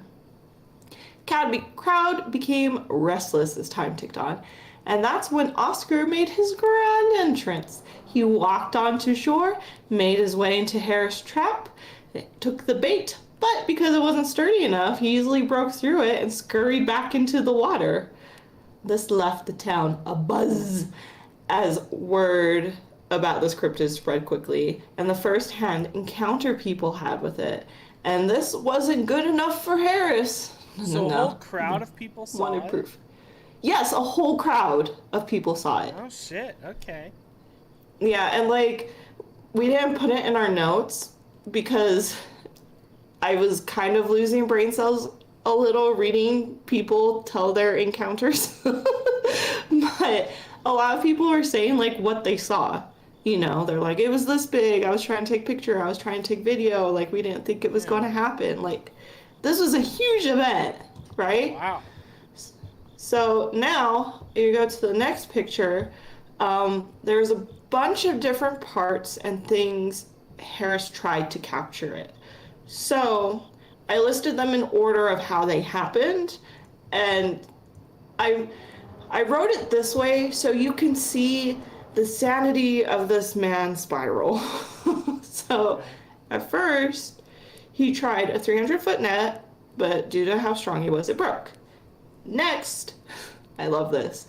[SPEAKER 2] Crowd became restless as time ticked on, and that's when Oscar made his grand entrance. He walked onto shore, made his way into Harris' trap, took the bait, but because it wasn't sturdy enough, he easily broke through it and scurried back into the water. This left the town abuzz as word about this cryptid spread quickly, and the first-hand encounter people had with it. And this wasn't good enough for Harris.
[SPEAKER 1] So a whole crowd of people saw it?
[SPEAKER 2] Proof. Yes, a whole crowd of people saw it.
[SPEAKER 1] Oh, shit. Okay.
[SPEAKER 2] Yeah, and we didn't put it in our notes because I was kind of losing brain cells a little reading people tell their encounters. But a lot of people were saying what they saw. You know, they're like, it was this big, I was trying to take picture, I was trying to take video, we didn't think it was going to happen. This was a huge event, right?
[SPEAKER 1] Wow.
[SPEAKER 2] So now, you go to the next picture, there's a bunch of different parts and things Harris tried to capture it. So I listed them in order of how they happened, and I wrote it this way so you can see the sanity of this man's spiral. So at first, he tried a 300-foot net, but due to how strong he was, it broke. Next, I love this,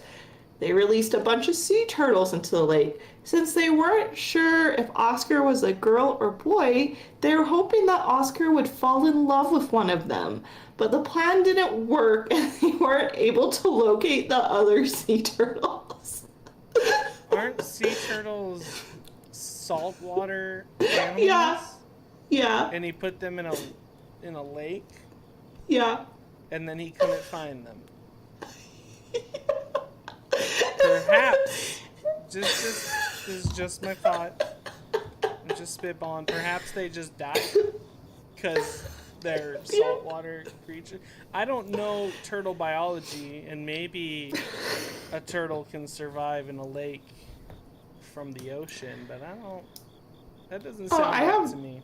[SPEAKER 2] they released a bunch of sea turtles into the lake. Since they weren't sure if Oscar was a girl or boy, they were hoping that Oscar would fall in love with one of them. But the plan didn't work and they weren't able to locate the other sea turtles.
[SPEAKER 1] Aren't sea turtles saltwater animals?
[SPEAKER 2] Yeah. Yeah.
[SPEAKER 1] And he put them in a lake?
[SPEAKER 2] Yeah.
[SPEAKER 1] And then he couldn't find them. Perhaps, this is just my thought. I'm just spitballing. Perhaps they just died because they're saltwater creatures. I don't know turtle biology, and maybe a turtle can survive in a lake from the ocean, but that doesn't sound right to me.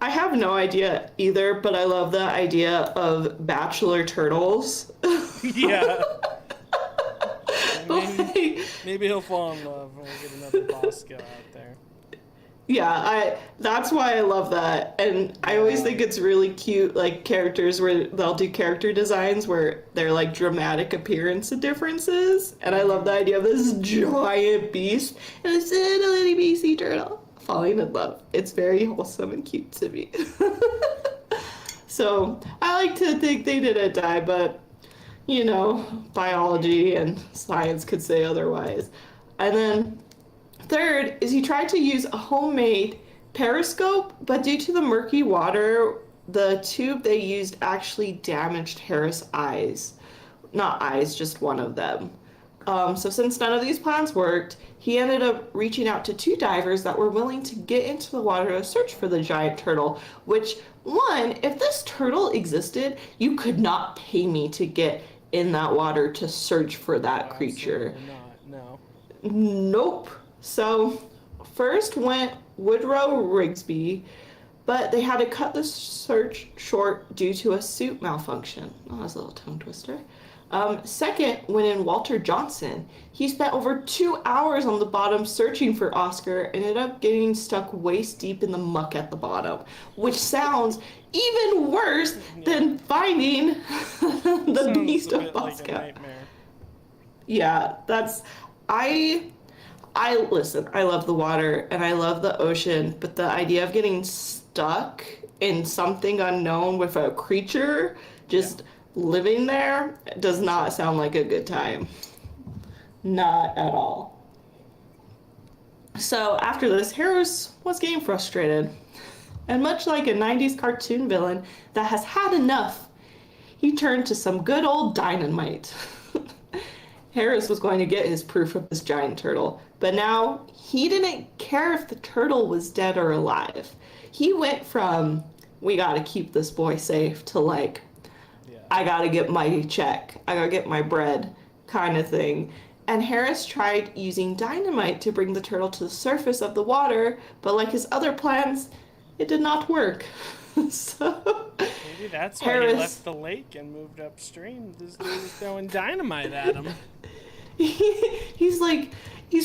[SPEAKER 2] I have no idea either, but I love the idea of bachelor turtles.
[SPEAKER 1] Yeah. Maybe he'll fall in love when we get another Busco out there.
[SPEAKER 2] Yeah, that's why I love that. And I always think it's really cute, like, characters where they'll do character designs where they're like dramatic appearance differences. And I love the idea of this giant beast and this little itty bitty sea turtle falling in love. It's very wholesome and cute to me. So I like to think they didn't die, but you know, biology and science could say otherwise. And then third is he tried to use a homemade periscope, but due to the murky water, the tube they used actually damaged Harris' eyes. Not eyes, just one of them. So since none of these plans worked, he ended up reaching out to 2 divers that were willing to get into the water to search for the giant turtle, which, one, if this turtle existed, you could not pay me to get in that water to search for that creature.
[SPEAKER 1] Not, no.
[SPEAKER 2] Nope. So first went Woodrow Rigsby, but they had to cut the search short due to a suit malfunction. Oh, that's a little tongue twister. Second went in Walter Johnson. He spent over 2 hours on the bottom searching for Oscar and ended up getting stuck waist deep in the muck at the bottom, which sounds even worse than finding the Beast of Busco.
[SPEAKER 1] Like
[SPEAKER 2] yeah, that's I listen, I love the water and I love the ocean, but the idea of getting stuck in something unknown with a creature just living there does not sound like a good time. Not at all. So after this, Harris was getting frustrated. And much like a 90s cartoon villain that has had enough, he turned to some good old dynamite. Harris was going to get his proof of this giant turtle, but now he didn't care if the turtle was dead or alive. He went from, we gotta keep this boy safe, to like, I gotta get my check, I gotta get my bread, kind of thing. And Harris tried using dynamite to bring the turtle to the surface of the water, but like his other plans, it did not work. So
[SPEAKER 1] maybe that's why he left the lake and moved upstream. This dude was throwing dynamite at him.
[SPEAKER 2] He's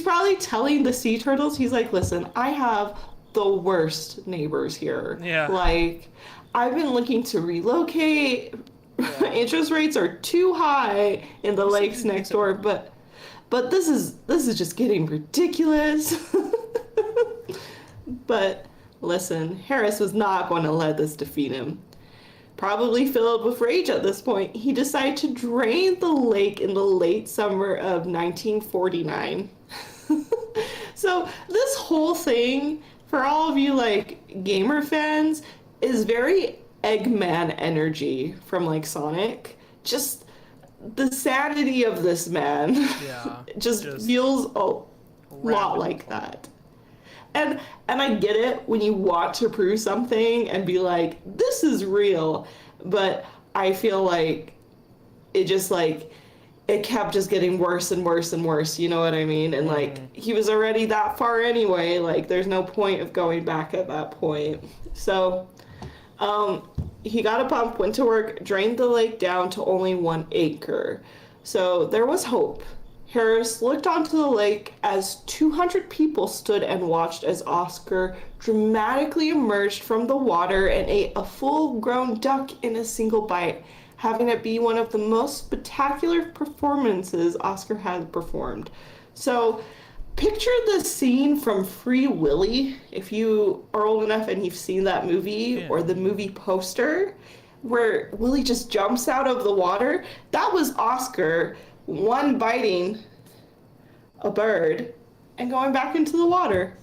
[SPEAKER 2] probably telling the sea turtles, he's like, listen, I have the worst neighbors here.
[SPEAKER 1] Yeah.
[SPEAKER 2] Like, I've been looking to relocate. Yeah. Interest rates are too high in the lakes next door, but this is just getting ridiculous. But listen, Harris was not going to let this defeat him. Probably filled with rage at this point, he decided to drain the lake in the late summer of 1949. So this whole thing, for all of you like gamer fans, is very Eggman energy from like Sonic. Just the sanity of this man.
[SPEAKER 1] Yeah.
[SPEAKER 2] just feels a lot like that. And I get it when you want to prove something and be like, this is real. but I feel like it just like it kept just getting worse and worse and worse, you know what I mean? And like he was already that far anyway, like there's no point of going back at that point. So he got a pump, went to work, drained the lake down to only 1 acre. So there was hope. Harris looked onto the lake as 200 people stood and watched as Oscar dramatically emerged from the water and ate a full-grown duck in a single bite, having it be one of the most spectacular performances Oscar had performed. So picture the scene from Free Willy, if you are old enough and you've seen that movie or the movie poster, where Willie just jumps out of the water. That was Oscar, one biting a bird and going back into the water.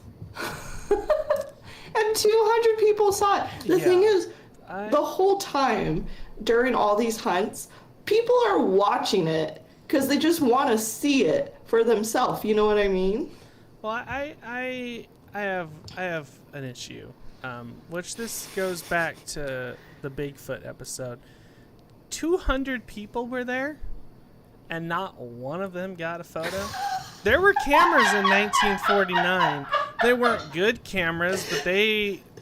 [SPEAKER 2] And 200 people saw it. The thing is, the whole time during all these hunts, people are watching it because they just want to see it for themselves. You know what I mean?
[SPEAKER 1] Well, I have an issue, which this goes back to the Bigfoot episode. 200 people were there, and not one of them got a photo. There were cameras in 1949. They weren't good cameras, but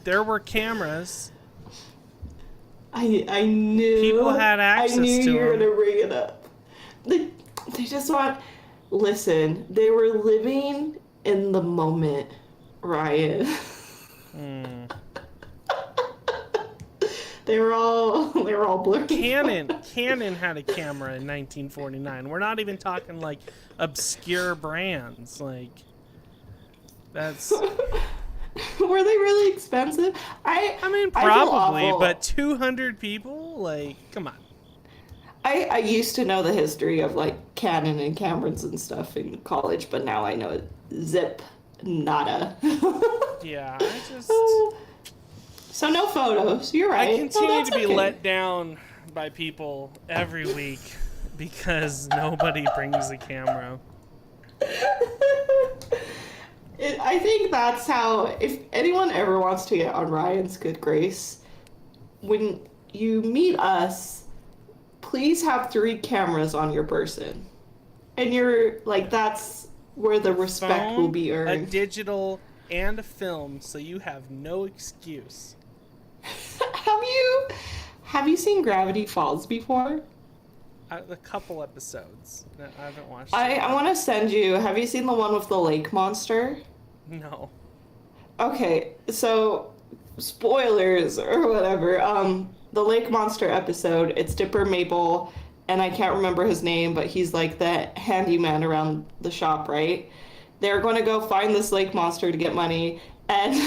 [SPEAKER 1] there were cameras.
[SPEAKER 2] I knew
[SPEAKER 1] people had access to them. I knew
[SPEAKER 2] you were gonna bring it up. They just want. Listen, they were living in the moment, Ryan. They were all blurry.
[SPEAKER 1] Canon had a camera in 1949. We're not even talking like obscure brands. Like that's.
[SPEAKER 2] Were they really expensive? I
[SPEAKER 1] mean, probably, but 200 people? Like, come on.
[SPEAKER 2] I used to know the history of like Canon and cameras and stuff in college, but now I know it. Zip, nada.
[SPEAKER 1] Yeah, I just.
[SPEAKER 2] So no photos. You're right.
[SPEAKER 1] I continue to be let down by people every week because nobody brings a camera.
[SPEAKER 2] I think that's how, if anyone ever wants to get on Ryan's good grace, when you meet us, please have 3 cameras on your person. And you're like, that's where the respect will be earned.
[SPEAKER 1] A digital and a film, so you have no excuse.
[SPEAKER 2] Have you seen Gravity Falls before?
[SPEAKER 1] A couple episodes. I haven't watched it.
[SPEAKER 2] I want to send you. Have you seen the one with the lake monster?
[SPEAKER 1] No.
[SPEAKER 2] Okay, so spoilers or whatever. The lake monster episode, it's Dipper Mabel, and I can't remember his name, but he's like the handyman around the shop, right? They're going to go find this lake monster to get money, and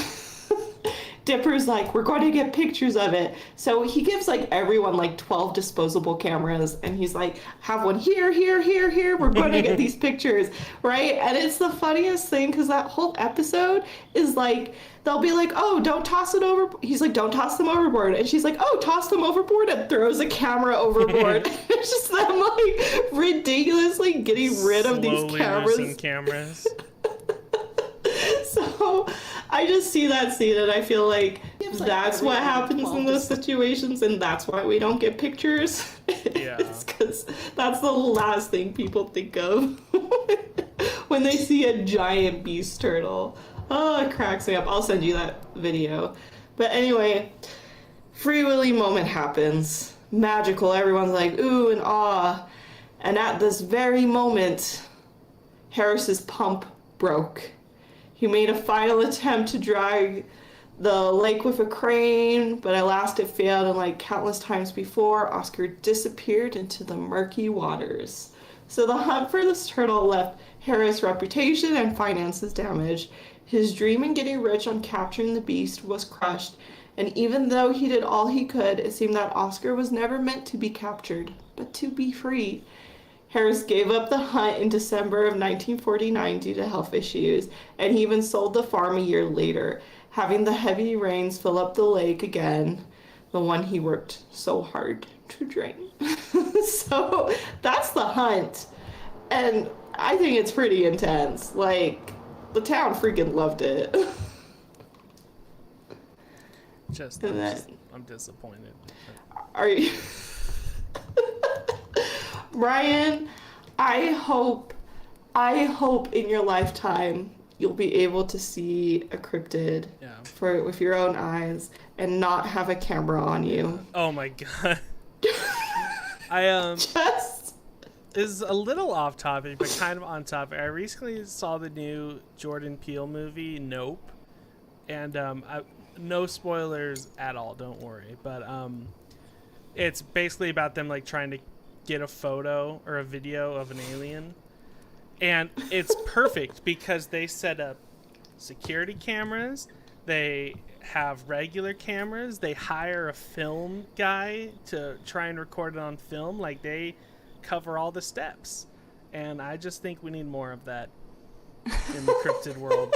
[SPEAKER 2] Dipper's like, we're going to get pictures of it. So he gives like everyone like 12 disposable cameras, and he's like, have one here, here, here, here. We're going to get these pictures, right? And it's the funniest thing because that whole episode is like, they'll be like, oh, don't toss it over. He's like, don't toss them overboard. And she's like, oh, toss them overboard, and throws a camera overboard. It's just them like ridiculously getting rid of these cameras. So I just see that scene and I feel like that's what happens in those situations, and that's why we don't get pictures.
[SPEAKER 1] Yeah.
[SPEAKER 2] It's because that's the last thing people think of when they see a giant beast turtle. Oh, it cracks me up. I'll send you that video. But anyway, Free Willy moment happens. Magical. Everyone's like, ooh, and ah. And at this very moment, Harris's pump broke. He made a final attempt to drag the lake with a crane, but at last it failed, and like countless times before, Oscar disappeared into the murky waters. So the hunt for this turtle left Harris' reputation and finances damaged. His dream in getting rich on capturing the beast was crushed, and even though he did all he could, it seemed that Oscar was never meant to be captured, but to be free. Harris gave up the hunt in December of 1949 due to health issues, and he even sold the farm a year later, having the heavy rains fill up the lake again, the one he worked so hard to drain. So that's the hunt, and I think it's pretty intense. Like, the town freaking loved it.
[SPEAKER 1] I'm disappointed.
[SPEAKER 2] Are you, Ryan? I hope in your lifetime you'll be able to see a cryptid with your own eyes and not have a camera on you.
[SPEAKER 1] Oh my god. I
[SPEAKER 2] Just
[SPEAKER 1] is a little off topic, but kind of on topic. I recently saw the new Jordan Peele movie, Nope, and no spoilers at all. Don't worry, but it's basically about them like trying to get a photo or a video of an alien, and it's perfect because they set up security cameras. They have regular cameras. They hire a film guy to try and record it on film. Like, they cover all the steps. And I just think we need more of that in the cryptid world.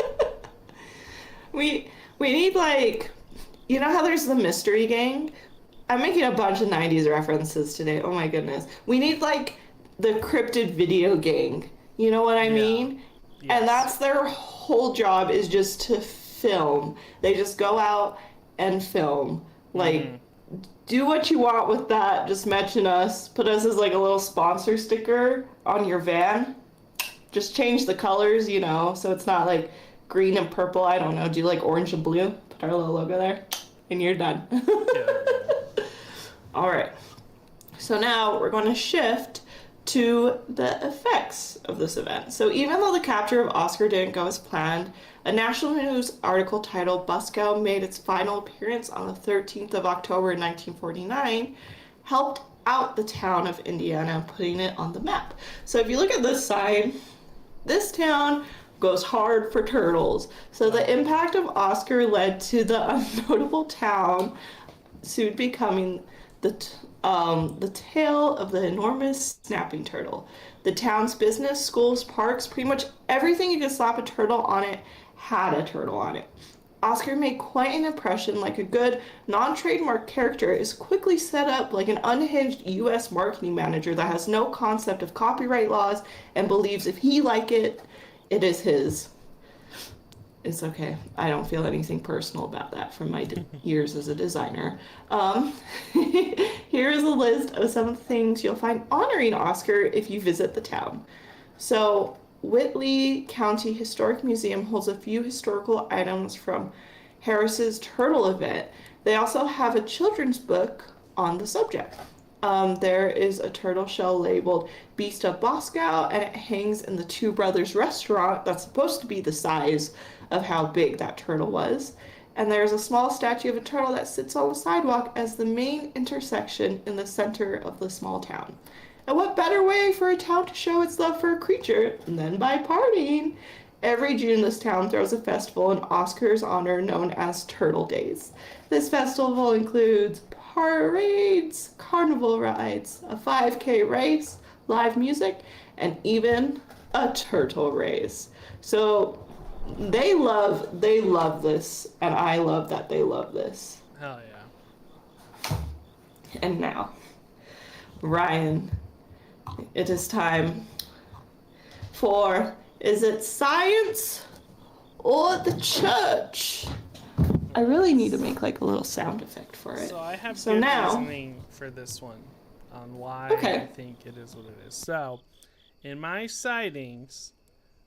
[SPEAKER 2] we need, like, you know how there's the Mystery Gang? I'm making a bunch of 90s references today. Oh my goodness. We need, like, the cryptid video gang. You know what I mean? Yes. And that's their whole job, is just to film. They just go out and film. Like, do what you want with that. Just mention us. Put us as like a little sponsor sticker on your van. Just change the colors, you know, so it's not like green and purple. I don't know. Do you like orange and blue? Put our little logo there, and you're done. All right. So now we're going to shift to the effects of this event. So even though the capture of Oscar didn't go as planned, a national news article titled "Busco made its final appearance on the 13th of October 1949 helped out the town of Indiana, putting it on the map. So if you look at this sign, this town goes hard for turtles. So the impact of Oscar led to the unnotable town soon becoming the tale of the enormous snapping turtle. The town's business, schools, parks, pretty much everything you could slap a turtle on it had a turtle on it. Oscar made quite an impression. Like a good non-trademark character is quickly set up like an unhinged U.S. marketing manager that has no concept of copyright laws and believes if he like it, it is his. It's okay. I don't feel anything personal about that from my years as a designer. Here is a list of some of the things you'll find honoring Oscar if you visit the town. So, Whitley County Historic Museum holds a few historical items from Harris's turtle event. They also have a children's book on the subject. There is a turtle shell labeled Beast of Busco, and it hangs in the Two Brothers restaurant. That's supposed to be the size of how big that turtle was. And there's a small statue of a turtle that sits on the sidewalk as the main intersection in the center of the small town. And what better way for a town to show its love for a creature than by partying? Every June, this town throws a festival in Oscar's honor known as Turtle Days. This festival includes parades, carnival rides, a 5K race, live music, and even a turtle race. So they love this, and I love that they love this.
[SPEAKER 1] Hell yeah.
[SPEAKER 2] And now, Ryan, it is time for, is it science or the church? I really need to make like a little sound effect for it.
[SPEAKER 1] So I have good reasoning for this one on why I think it is what it is. So, in my sightings,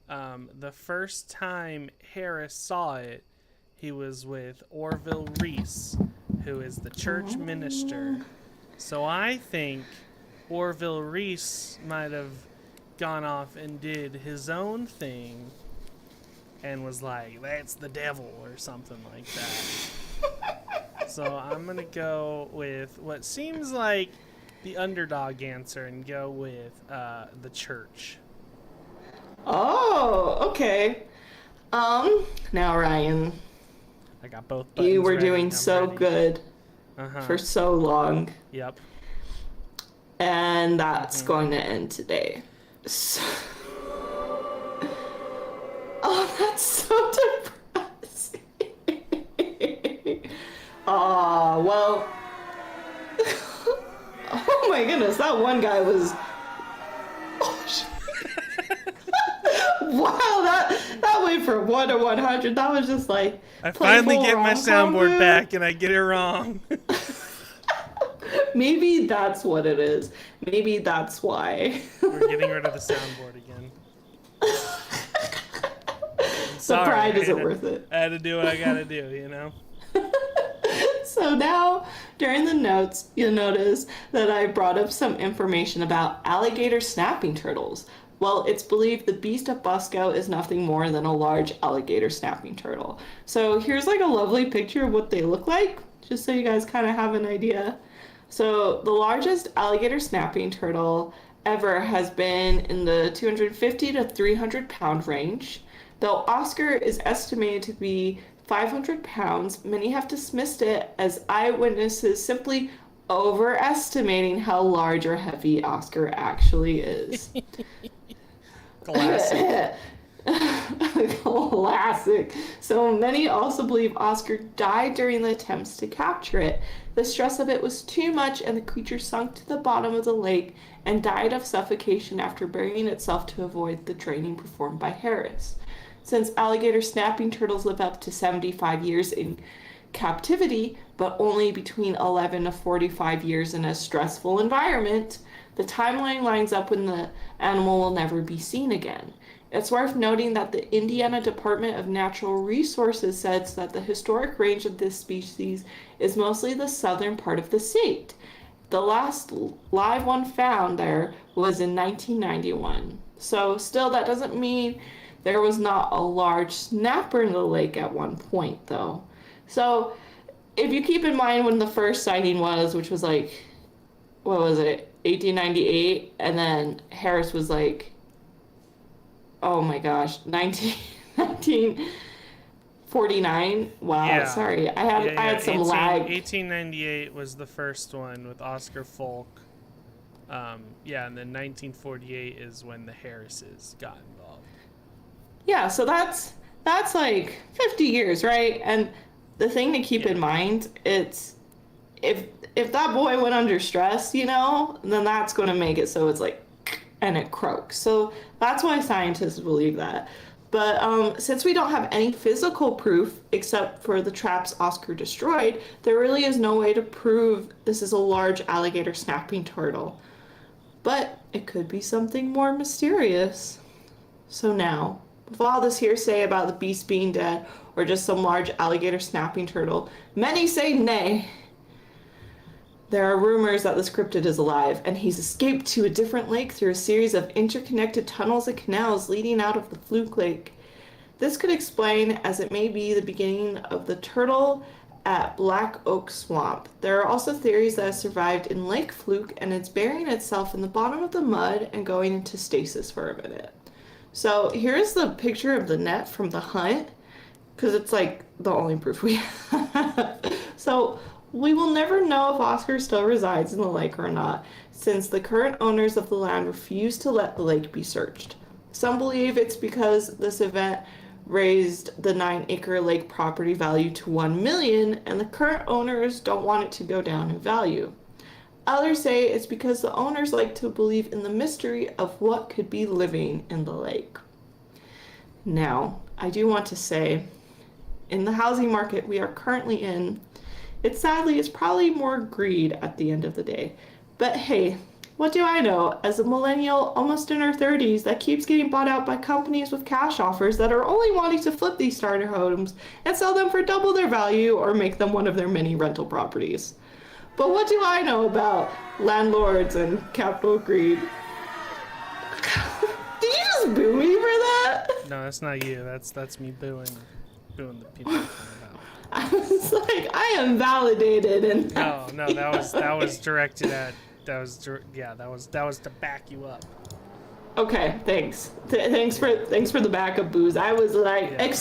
[SPEAKER 1] the first time Harris saw it, he was with Orville Reese, who is the church minister. So I think Orville Reese might have gone off and did his own thing and was like, that's the devil or something like that. So I'm going to go with what seems like the underdog answer and go with the church.
[SPEAKER 2] Oh, okay. Now Ryan,
[SPEAKER 1] I got both buttons
[SPEAKER 2] you were
[SPEAKER 1] ready.
[SPEAKER 2] doing so
[SPEAKER 1] ready.
[SPEAKER 2] good for so long.
[SPEAKER 1] Yep.
[SPEAKER 2] And that's going to end today. So... Oh, that's so depressing. Oh, well. Oh my goodness, that one guy was... Oh, shit. Wow, that went from 1 to 100. That was just like
[SPEAKER 1] I finally get my soundboard
[SPEAKER 2] mood.
[SPEAKER 1] back, and I get it wrong.
[SPEAKER 2] Maybe that's what it is. Maybe that's why.
[SPEAKER 1] We're getting rid of the soundboard again.
[SPEAKER 2] The pride isn't worth it.
[SPEAKER 1] I had to do what I gotta do, you know?
[SPEAKER 2] So now, during the notes, you'll notice that I brought up some information about alligator snapping turtles. Well, it's believed the Beast of Busco is nothing more than a large alligator snapping turtle. So here's like a lovely picture of what they look like, just so you guys kind of have an idea. So the largest alligator snapping turtle ever has been in the 250 to 300 pound range. Though Oscar is estimated to be 500 pounds, many have dismissed it as eyewitnesses simply overestimating how large or heavy Oscar actually is.
[SPEAKER 1] Classic.
[SPEAKER 2] Classic. So many also believe Oscar died during the attempts to capture it. The stress of it was too much and the creature sunk to the bottom of the lake and died of suffocation after burying itself to avoid the draining performed by Harris. Since alligator snapping turtles live up to 75 years in captivity, but only between 11 to 45 years in a stressful environment, the timeline lines up when the animal will never be seen again. It's worth noting that the Indiana Department of Natural Resources says that the historic range of this species is mostly the southern part of the state. The last live one found there was in 1991. So still, that doesn't mean there was not a large snapper in the lake at one point, though. So if you keep in mind when the first sighting was, which was like, what was it, 1898, and then Harris was like, oh my gosh, 1949. Wow,
[SPEAKER 1] Yeah.
[SPEAKER 2] Sorry, I had some lag.
[SPEAKER 1] 1898 was the first one with Oscar Folk. And then 1948 is when the Harrises got involved.
[SPEAKER 2] Yeah, so that's like 50 years, right? And the thing to keep in mind, it's if that boy went under stress, you know, then that's going to make it so it's like, and it croaks. So that's why scientists believe that. But since we don't have any physical proof except for the traps Oscar destroyed, there really is no way to prove this is a large alligator snapping turtle. But it could be something more mysterious. So now, with all this hearsay about the beast being dead or just some large alligator snapping turtle, many say nay. There are rumors that this cryptid is alive, and he's escaped to a different lake through a series of interconnected tunnels and canals leading out of the Fluk Lake. This could explain, as it may be, the beginning of the turtle at Black Oak Swamp. There are also theories that it survived in Lake Fluke, and it's burying itself in the bottom of the mud and going into stasis for a minute. So here's the picture of the net from the hunt, because it's like the only proof we have. So we will never know if Oscar still resides in the lake or not, since the current owners of the land refuse to let the lake be searched. Some believe it's because this event raised the 9-acre lake property value to $1 million, and the current owners don't want it to go down in value. Others say it's because the owners like to believe in the mystery of what could be living in the lake. Now, I do want to say, in the housing market we are currently in, it sadly is probably more greed at the end of the day. But hey, what do I know, as a millennial almost in her 30s that keeps getting bought out by companies with cash offers that are only wanting to flip these starter homes and sell them for double their value or make them one of their many rental properties. But what do I know about landlords and capital greed? Did you just boo me for that?
[SPEAKER 1] No, that's not you. That's me booing the people.
[SPEAKER 2] I was like, I am validated, and
[SPEAKER 1] No, that was directed at that was to back you up.
[SPEAKER 2] Okay, thanks. Thanks for the backup booze. I was like,
[SPEAKER 1] Yeah.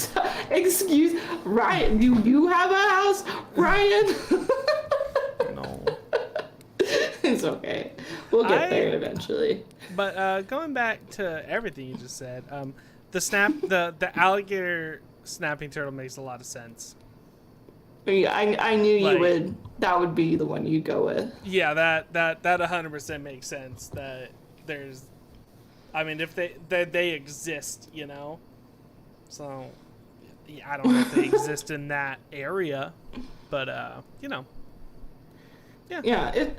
[SPEAKER 2] Excuse, Ryan, you have a house, Ryan?
[SPEAKER 1] No.
[SPEAKER 2] It's okay. We'll get there eventually.
[SPEAKER 1] But going back to everything you just said, the alligator snapping turtle makes a lot of sense.
[SPEAKER 2] I knew that would be the one you'd go with.
[SPEAKER 1] Yeah, that 100% makes sense. That there's I mean, if they exist, you know. So, yeah, I don't know if they exist in that area, but you know, yeah.
[SPEAKER 2] Yeah,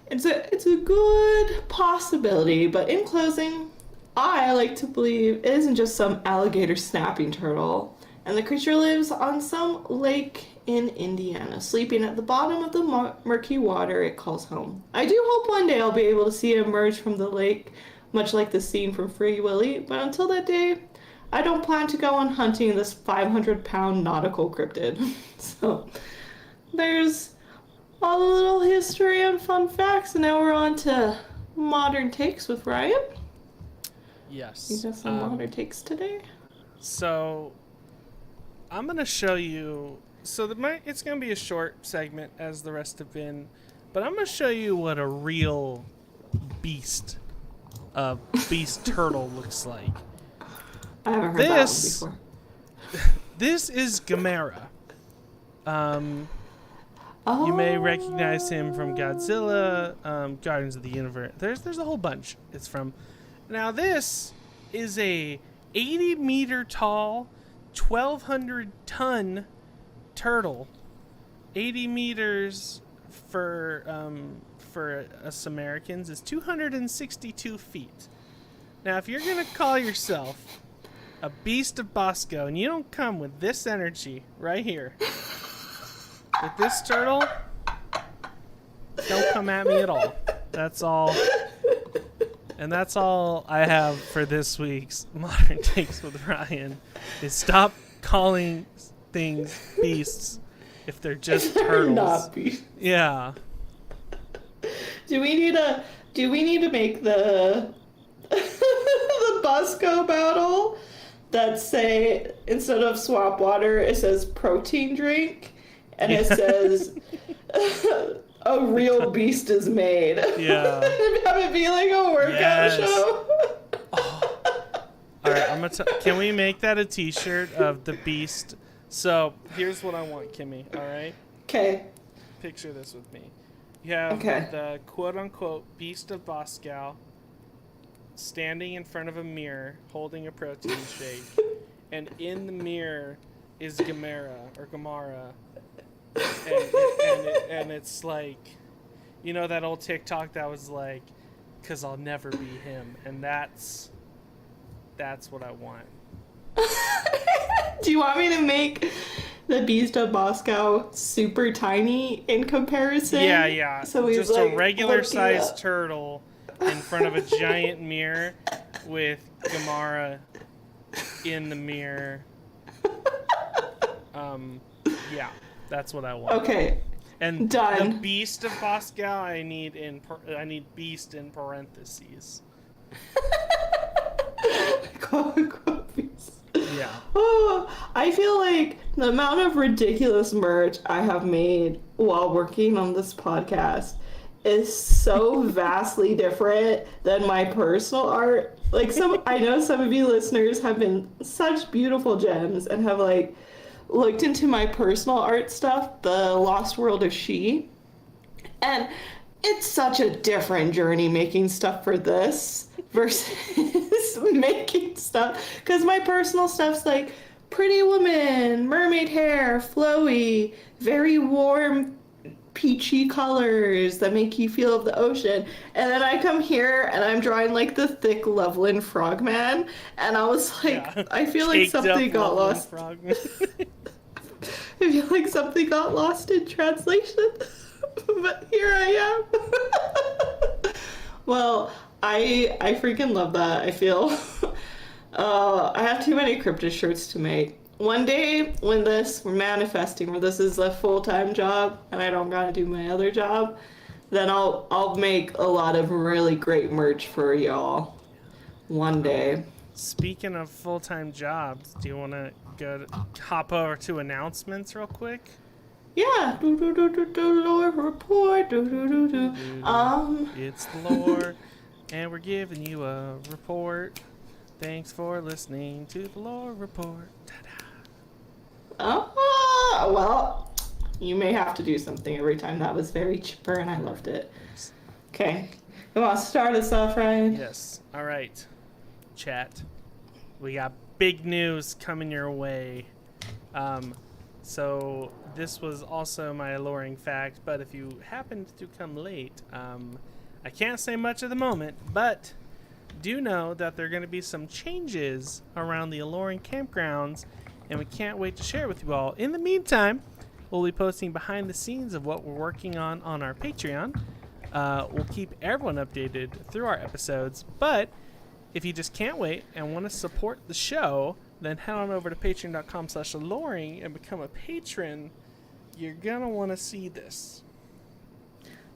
[SPEAKER 2] it's a good possibility. But in closing, I like to believe it isn't just some alligator snapping turtle, and the creature lives on some lake in Indiana, sleeping at the bottom of the murky water it calls home. I do hope one day I'll be able to see it emerge from the lake, much like the scene from Free Willy, but until that day, I don't plan to go on hunting this 500-pound nautical cryptid. So, there's all the little history and fun facts, and now we're on to modern takes with Ryan.
[SPEAKER 1] Yes.
[SPEAKER 2] You got some modern takes today?
[SPEAKER 1] So, I'm going to show you... So, it's going to be a short segment, as the rest have been, but I'm going to show you what a real beast turtle looks like.
[SPEAKER 2] I haven't heard that one before.
[SPEAKER 1] This is Gamera. You may recognize him from Godzilla, Guardians of the Universe. There's a whole bunch it's from. Now this is a 80-meter tall, 1,200-ton turtle. 80 meters for us Americans is 262 feet. Now, if you're gonna call yourself a Beast of Busco and you don't come with this energy right here, with this turtle, don't come at me at all. That's all. And that's all I have for this week's Modern Takes with Ryan, is stop calling things beasts if they're just turtles.
[SPEAKER 2] Not beasts.
[SPEAKER 1] Yeah.
[SPEAKER 2] Do we need to make the the Busco battle that say, instead of swap water, it says protein drink, and it says a real beast is made.
[SPEAKER 1] Yeah.
[SPEAKER 2] Have it be like a workout show.
[SPEAKER 1] Oh. All right, can we make that a T-shirt of the beast? So here's what I want, Kimmy. All right.
[SPEAKER 2] Okay.
[SPEAKER 1] Picture this with me. You have the quote-unquote Beast of Busco standing in front of a mirror holding a protein shake, and in the mirror is Gamera, and it's like, you know that old TikTok that was like, 'cause I'll never be him, and that's what I want.
[SPEAKER 2] Do you want me to make the Beast of Busco super tiny in comparison?
[SPEAKER 1] Yeah.
[SPEAKER 2] So
[SPEAKER 1] just like, a regular sized turtle in front of a giant mirror with Gamera in the mirror. Yeah, that's what I want.
[SPEAKER 2] Okay.
[SPEAKER 1] And
[SPEAKER 2] done.
[SPEAKER 1] The Beast of Busco, I need beast in parentheses.
[SPEAKER 2] Quote beast.
[SPEAKER 1] Yeah.
[SPEAKER 2] Oh, I feel like the amount of ridiculous merch I have made while working on this podcast is so vastly different than my personal art. Like, I know some of you listeners have been such beautiful gems and have like looked into my personal art stuff, The Lost World of She, and it's such a different journey making stuff for this versus making stuff, because my personal stuff's like Pretty Woman, mermaid hair, flowy, very warm peachy colors that make you feel of the ocean, and then I come here and I'm drawing like the thick Loveland frogman, and I was like, yeah. I feel like something got lost. I feel like something got lost in translation, but here I am. Well, I freaking love that. I feel I have too many cryptid shirts to make. One day when we're manifesting, where this is a full-time job and I don't gotta do my other job, then I'll make a lot of really great merch for y'all one day.
[SPEAKER 1] Speaking of full-time jobs, do you want to hop over to announcements real quick?
[SPEAKER 2] Yeah. Lore report.
[SPEAKER 1] It's the lore, and we're giving you a report. Thanks for listening to the lore report.
[SPEAKER 2] Oh, well, you may have to do something every time. That was very chipper, and I loved it. Okay. You want to start us off, Ryan?
[SPEAKER 1] Yes. All right, chat. We got big news coming your way. So this was also my Aloreing fact, but if you happened to come late, I can't say much at the moment, but do know that there are going to be some changes around the Aloreing campgrounds, and we can't wait to share with you all. In the meantime, we'll be posting behind the scenes of what we're working on our Patreon. We'll keep everyone updated through our episodes, but if you just can't wait and want to support the show, then head on over to patreon.com/Aloreing and become a patron. You're going to want to see this.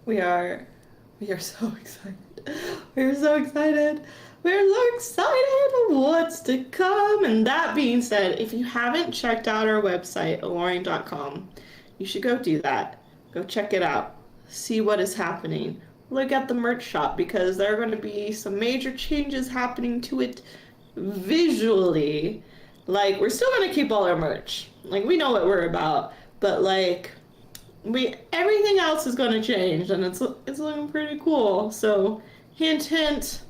[SPEAKER 2] We are so excited. We're so excited. We're so excited what's to come. And that being said, if you haven't checked out our website, aloreing.com, you should go do that. Go check it out. See what is happening. Look at the merch shop because there are going to be some major changes happening to it visually. Like, we're still going to keep all our merch. Like, we know what we're about. But, like, everything else is going to change, and it's looking pretty cool. So, hint, hint,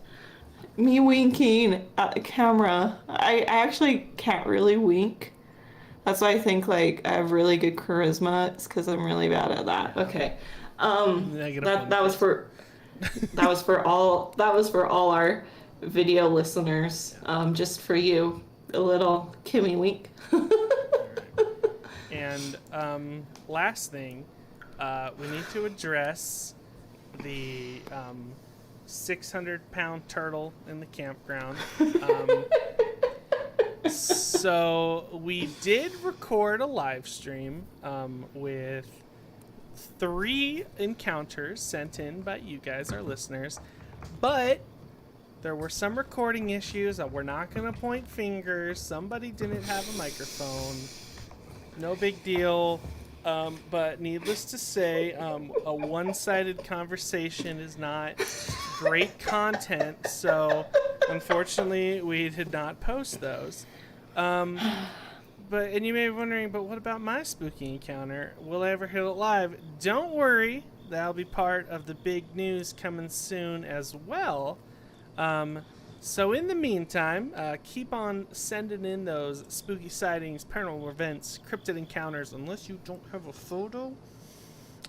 [SPEAKER 2] me winking at the camera. I actually can't really wink. That's why I think, like, I have really good charisma. It's because I'm really bad at that. Okay. That was for all our video listeners. Just for you, a little Kimmy wink.
[SPEAKER 1] And last thing, we need to address the 600-pound turtle in the campground. So we did record a live stream with 3 encounters sent in by you guys, our listeners, but there were some recording issues that we're not going to point fingers. Somebody didn't have a microphone. No big deal. But needless to say, a one-sided conversation is not great content, so unfortunately we did not post those. And you may be wondering, but what about my spooky encounter? Will I ever hit it live? Don't worry, that'll be part of the big news coming soon as well. So in the meantime, keep on sending in those spooky sightings, paranormal events, cryptid encounters, unless you don't have a photo,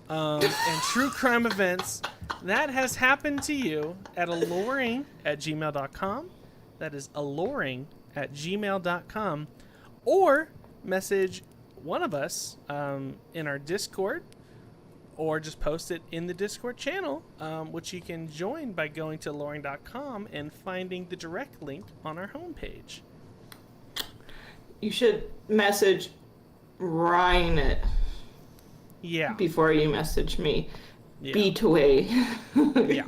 [SPEAKER 1] and true crime events. That has happened to you at aloreing@gmail.com. That is aloreing@gmail.com. Or message one of us in our Discord, or just post it in the Discord channel, which you can join by going to aloreing.com and finding the direct link on our homepage.
[SPEAKER 2] You should message Ryan it.
[SPEAKER 1] Yeah.
[SPEAKER 2] Before you message me.
[SPEAKER 1] Yeah.
[SPEAKER 2] Beat away.
[SPEAKER 1] Yeah.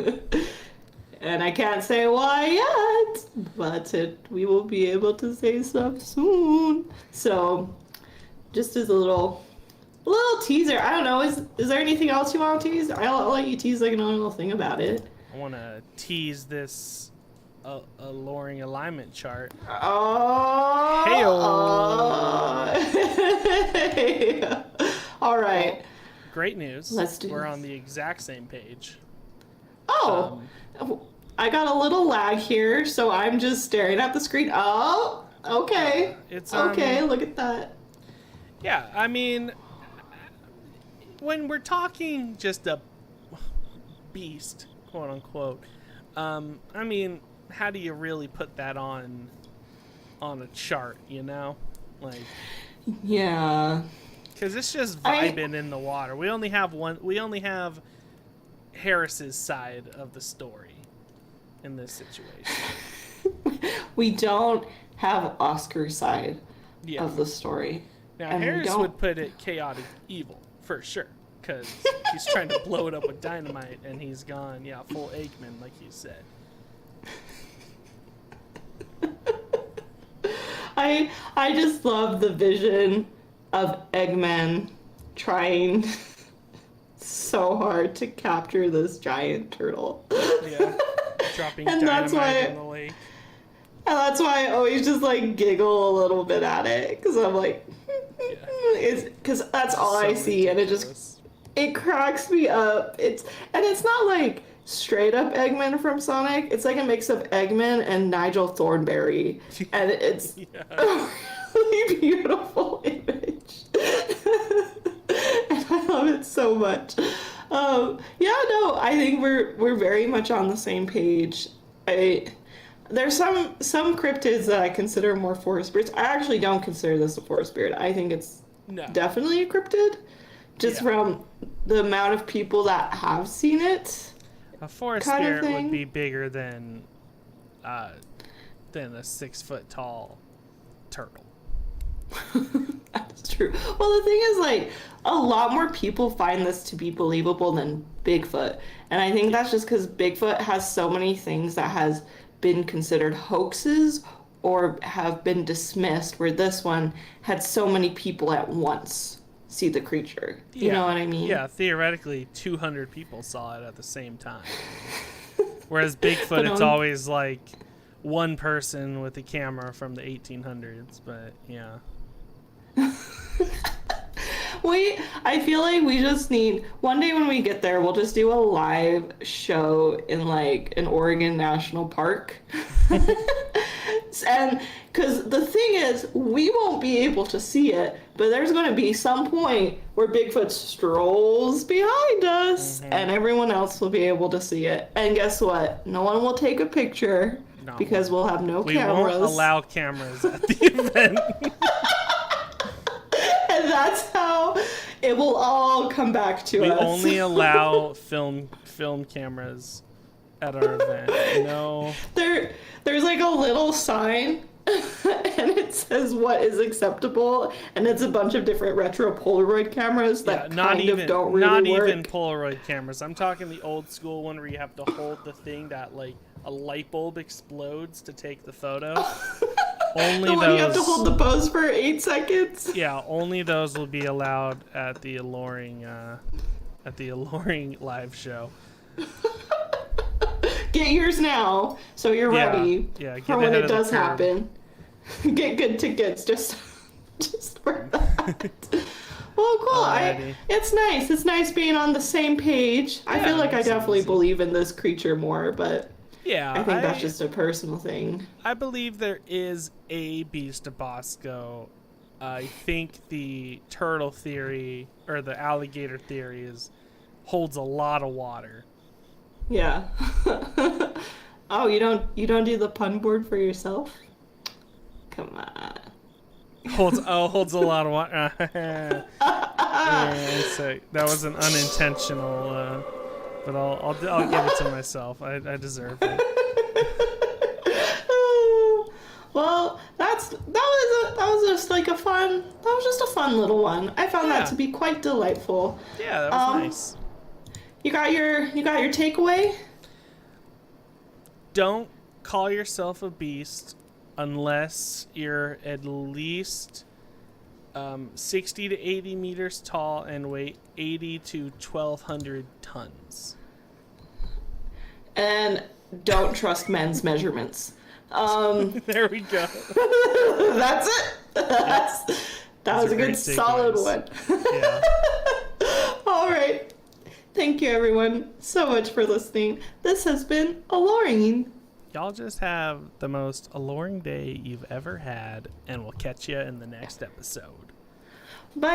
[SPEAKER 2] And I can't say why yet, but we will be able to say stuff soon. So, just as a little teaser. I don't know. Is there anything else you want to tease? I'll let you tease like another little thing about it.
[SPEAKER 1] I want to tease this Aloreing alignment chart.
[SPEAKER 2] Oh. Hey-o. All right.
[SPEAKER 1] Well, great news.
[SPEAKER 2] Let's do
[SPEAKER 1] We're
[SPEAKER 2] this.
[SPEAKER 1] on the exact same page.
[SPEAKER 2] Oh. I got a little lag here, so I'm just staring at the screen. Oh, okay.
[SPEAKER 1] It's
[SPEAKER 2] okay. Look at that.
[SPEAKER 1] Yeah, I mean, when we're talking just a beast, quote unquote, I mean, how do you really put that on a chart? You know, like,
[SPEAKER 2] yeah,
[SPEAKER 1] because it's just vibing in the water. We only have one. We only have Harris's side of the story in this situation.
[SPEAKER 2] We don't have Oscar's side of the story.
[SPEAKER 1] Now,
[SPEAKER 2] and
[SPEAKER 1] Harris would put it chaotic evil, for sure, because he's trying to blow it up with dynamite, and he's gone, full Eggman, like you said.
[SPEAKER 2] I just love the vision of Eggman trying so hard to capture this giant turtle.
[SPEAKER 1] Yeah. Dropping dynamite in the lake.
[SPEAKER 2] And that's why I always just like giggle a little bit at it, because I'm like, because that's all I see, and it cracks me up. It's not like straight up Eggman from Sonic. It's like a mix of Eggman and Nigel Thornberry, and it's a really beautiful image. And I love it so much. Yeah, no, I think we're very much on the same page. There's some cryptids that I consider more forest spirits. I actually don't consider this a forest spirit. I think it's definitely a cryptid, just from the amount of people that have seen it.
[SPEAKER 1] A forest spirit would be bigger than a 6-foot tall turtle.
[SPEAKER 2] That's true. Well, the thing is, like, a lot more people find this to be believable than Bigfoot. And I think that's just because Bigfoot has so many things that has been considered hoaxes or have been dismissed, where this one had so many people at once see the creature. You know what I mean?
[SPEAKER 1] Yeah, theoretically, 200 people saw it at the same time. Whereas Bigfoot, it's always like one person with a camera from the 1800s, but yeah.
[SPEAKER 2] I feel like we just need, one day when we get there, we'll just do a live show in like an Oregon National Park. And because the thing is, we won't be able to see it, but there's going to be some point where Bigfoot strolls behind us and everyone else will be able to see it. And guess what? No one will take a picture because we'll have no cameras.
[SPEAKER 1] We won't allow cameras at the event.
[SPEAKER 2] And that's how it will all come back to us.
[SPEAKER 1] We only allow film cameras at our event. No.
[SPEAKER 2] There's like a little sign and it says what is acceptable, and it's a bunch of different retro Polaroid cameras that don't really work.
[SPEAKER 1] Not even Polaroid cameras. I'm talking the old school one where you have to hold the thing that like a light bulb explodes to take the photo. Only
[SPEAKER 2] the one you have to hold the pose for 8 seconds.
[SPEAKER 1] Yeah, only those will be allowed at the Aloreing live show.
[SPEAKER 2] Get yours now, so you're ready for when it does happen. Get good tickets just for that. Well, cool. It's nice. It's nice being on the same page. I feel like I definitely believe in this creature more, but I think that's just a personal thing.
[SPEAKER 1] I believe there is a Beast of Busco. I think the turtle theory or the alligator theory holds a lot of water.
[SPEAKER 2] Yeah. Oh, you don't do the pun board for yourself? Come on.
[SPEAKER 1] Holds a lot of water. Yeah, so that was an unintentional, but I'll give it to myself. I deserve it.
[SPEAKER 2] Well, that was just like a fun little one. I found that to be quite delightful.
[SPEAKER 1] Yeah, that was nice.
[SPEAKER 2] You got your takeaway?
[SPEAKER 1] Don't call yourself a beast unless you're at least 60 to 80 meters tall and weigh 80 to 1,200 tons.
[SPEAKER 2] And don't trust men's measurements.
[SPEAKER 1] There we go.
[SPEAKER 2] That's it. That was a good solid one.
[SPEAKER 1] Yeah.
[SPEAKER 2] All right. Thank you, everyone, so much for listening. This has been Aloreing.
[SPEAKER 1] Y'all just have the most alluring day you've ever had, and we'll catch you in the next episode.
[SPEAKER 2] Bye.